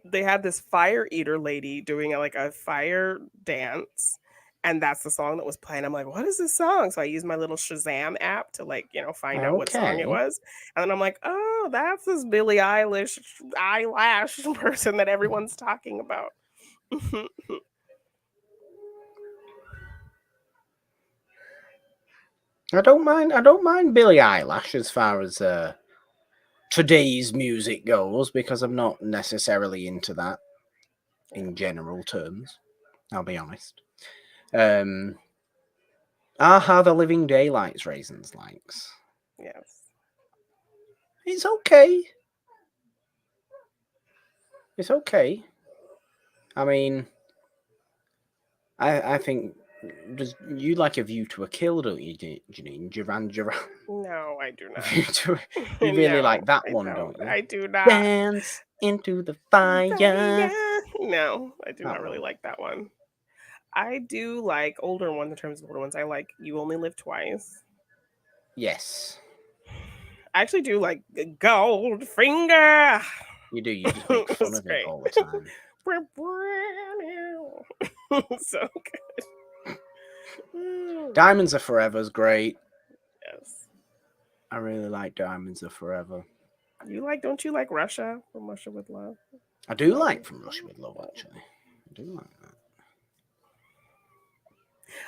They had this fire eater lady doing a fire dance, and that's the song that was playing. I'm like, what is this song? So I used my little Shazam app to find out what song it was. And then I'm like, oh, that's this Billie Eilish eyelash person that everyone's talking about. I don't mind Billie Eilish as far as today's music goes, because I'm not necessarily into that in general terms. I'll be honest. Aha, The Living Daylights Raisins likes. Yes. It's okay. It's okay. I mean, I think you like A View to a Kill, don't you, Janine? Duran Duran. No, I do not. You really No, like that I one, don't you? I do not. Dance into the fire. No, I do That not really one. like that one. I do like older ones. In terms of older ones, I like You Only Live Twice. Yes. I actually do like Goldfinger. You do. You just make fun of it all the time. So good. Diamonds Are Forever is great. Yes. I really like Diamonds Are Forever. Don't you like Russia, From Russia with Love? I do like From Russia with Love, actually. I do like that.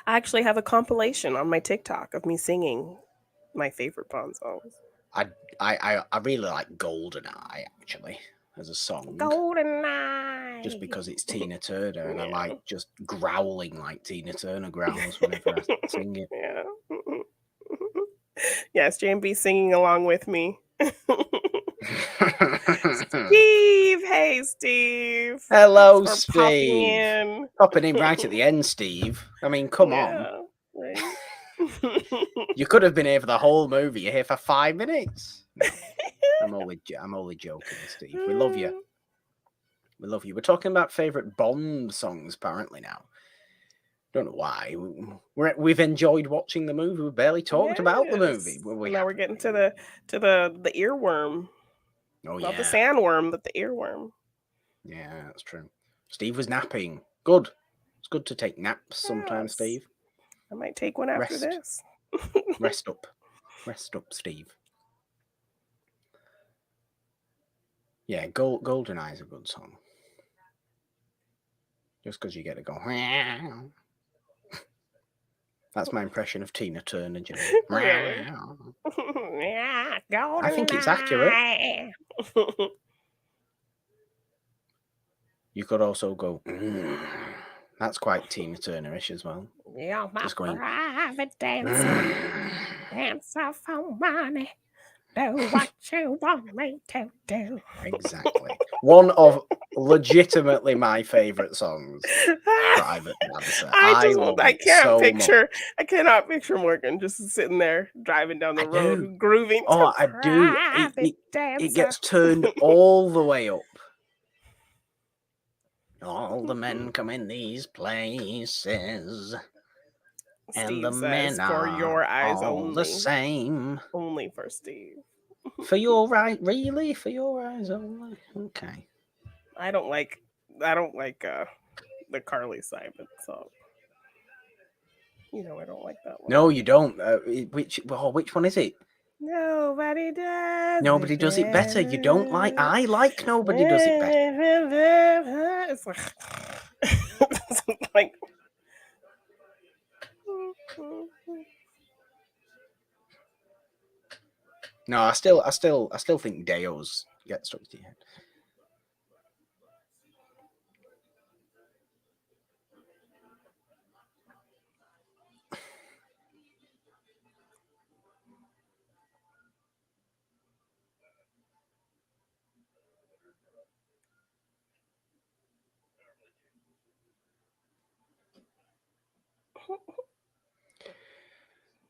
I actually have a compilation on my TikTok of me singing my favorite Bond songs. I really like GoldenEye, actually, as a song. GoldenEye. Just because it's Tina Turner, and I like just growling like Tina Turner growls whenever I sing it. Yeah. Yes, JMB singing along with me. Steve! Hey, Steve! Hello, Thanks for Steve! Popping in right at the end, Steve. I mean, come on. Right? You could have been here for the whole movie. You're here for 5 minutes. No, I'm only joking, Steve. We love you. We love you. We're talking about favourite Bond songs apparently now. Don't know why. We've enjoyed watching the movie. We barely talked about the movie. Now we're getting to the earworm. Oh, Not the sandworm, but the earworm. Yeah, that's true. Steve was napping. Good. It's good to take naps sometimes, Yes. Steve. I might take one after Rest. this. Rest up. Rest up, Steve. Yeah, Golden Eye is a good song. Just because you get to go. That's my impression of Tina Turner, Janine. Really? Yeah, Golden I think it's accurate. Eye. You could also go. That's quite Tina Turner-ish as well. Yeah, my Just going. private dancer. Dancer for money. Do what you want me to do. Exactly. One of legitimately my favourite songs. Private Dancer. I love it so much. I cannot picture Morgan just sitting there driving down the road, grooving. Oh, I do. It gets turned all the way up. All the men come in these places. Steve and the says, men for your eyes all only. the same. Only for Steve. For your eyes, really? For your eyes only? Okay. I don't like the Carly Simon song. You know I don't like that one. No, you don't. Which one is it? Nobody does. Nobody does it better. You don't like. I like Nobody Does It Better. It's like No, I still think Deo's get stuck to your head.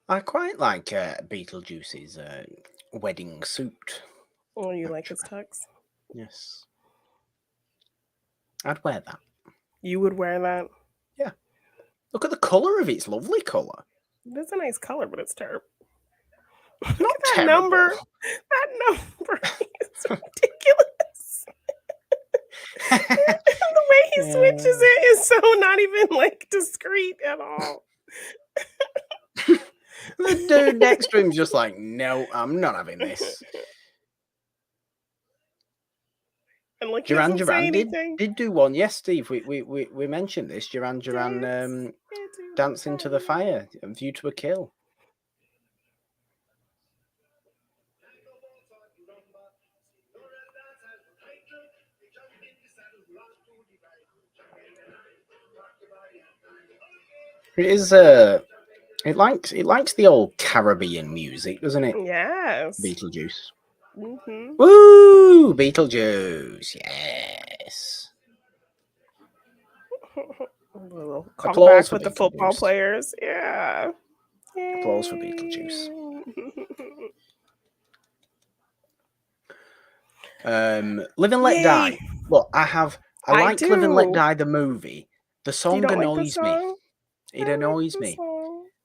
I quite like Beetlejuice's wedding suit. Oh, you like his tux? Yes. I'd wear that. You would wear that? Yeah. Look at the colour of it. It's lovely colour. It's a nice color, but it's terrible. Not that terrible. Number. That number is ridiculous. The way he switches it is so not even like discreet at all. The dude next to him's just like, no, I'm not having this. And like Duran Duran did do one. Yes, Steve, we mentioned this. Duran Dance into the Fire, View to a Kill. It is it likes the old Caribbean music, doesn't it? Yes. Beetlejuice. Mm-hmm. Woo! Beetlejuice. Yes. Applause with the football players. Yeah. Applause for Beetlejuice. Live and Let Die. Look, I like Live and Let Die the movie. The song annoys me. It annoys me.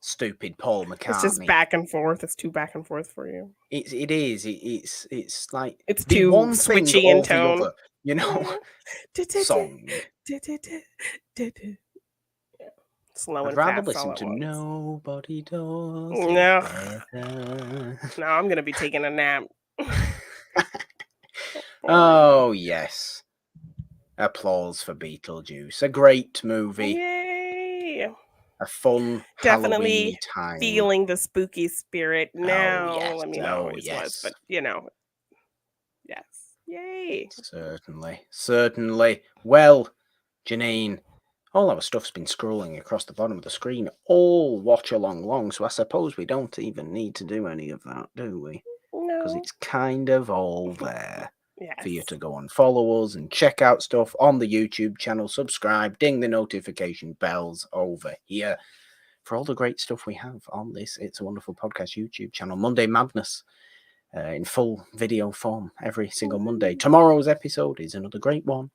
Stupid Paul McCartney. It's just back and forth. It's too back and forth for you. It is. It's like it's too one switchy thing in or tone. the other, you know. Song. Slow I'd and rather fast listen to Nobody Does. No. Now I'm gonna be taking a nap. Oh yes. Applause for Beetlejuice. A great movie. Yay. A fun Definitely Halloween time. Feeling the spooky spirit now. Yes. I mean, always was, but you know. Yes. Yay. Certainly. Well, Janine, all our stuff's been scrolling across the bottom of the screen all Watchalong long, so I suppose we don't even need to do any of that, do we? No. Because it's kind of all there. Yes. For you to go and follow us and check out stuff on the YouTube channel, subscribe, ding the notification bells over here for all the great stuff we have on this It's a Wonderful Podcast YouTube channel. Monday Madness in full video form every single Monday. Tomorrow's episode is another great one.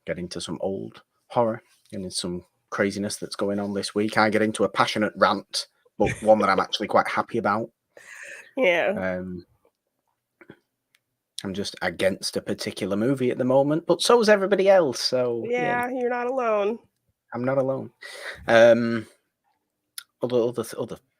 Get into some old horror and some craziness that's going on this week. I get into a passionate rant, but one that I'm actually quite happy about. Yeah. I'm just against a particular movie at the moment, but so is everybody else. So Yeah, you're not alone. I'm not alone. Other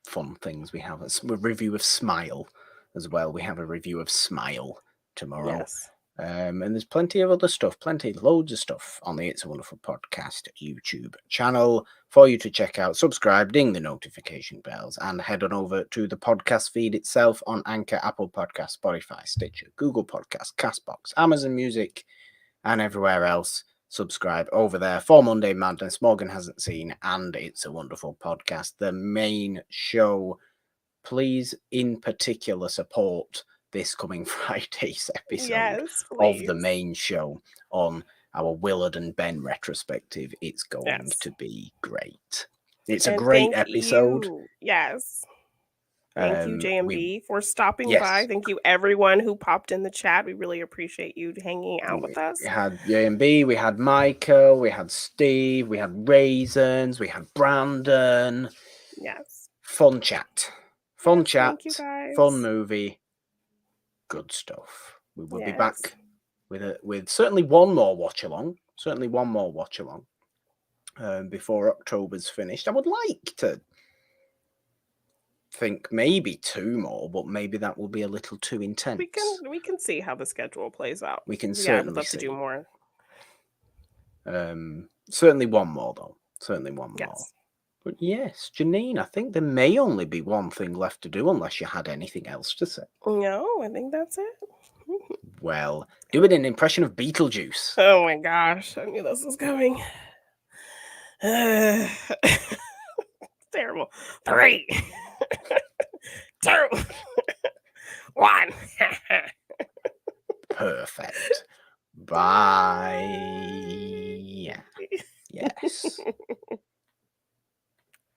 fun things we have. A review of Smile as well. We have a review of Smile tomorrow. Yes. And there's plenty of other stuff, loads of stuff on the It's a Wonderful Podcast YouTube channel for you to check out. Subscribe, ding the notification bells, and head on over to the podcast feed itself on Anchor, Apple Podcasts, Spotify, Stitcher, Google Podcasts, Castbox, Amazon Music, and everywhere else. Subscribe over there for Monday Madness, Morgan Hasn't Seen, and It's a Wonderful Podcast, the main show. Please, in particular, support this coming Friday's episode of the main show on our Willard and Ben retrospective. It's going to be great. It's a great episode. Yes. Thank you, JMB, for stopping by. Thank you, everyone who popped in the chat. We really appreciate you hanging out with us. We had JMB, we had Michael, we had Steve, we had Raisins, we had Brandon. Yes. Fun chat. Fun chat. Thank you, guys. Fun movie. Good stuff. We will be back with certainly one more watch along. Before October's finished. I would like to think maybe 2 more, but maybe that will be a little too intense. We can see how the schedule plays out. We can certainly I would love to do more. Certainly one more though. Certainly one more. But yes, Janine, I think there may only be one thing left to do unless you had anything else to say. No, I think that's it. Well, do it in an impression of Beetlejuice. Oh my gosh, I knew this was coming. Terrible. 3, 2, 1. Perfect. Bye. Yes.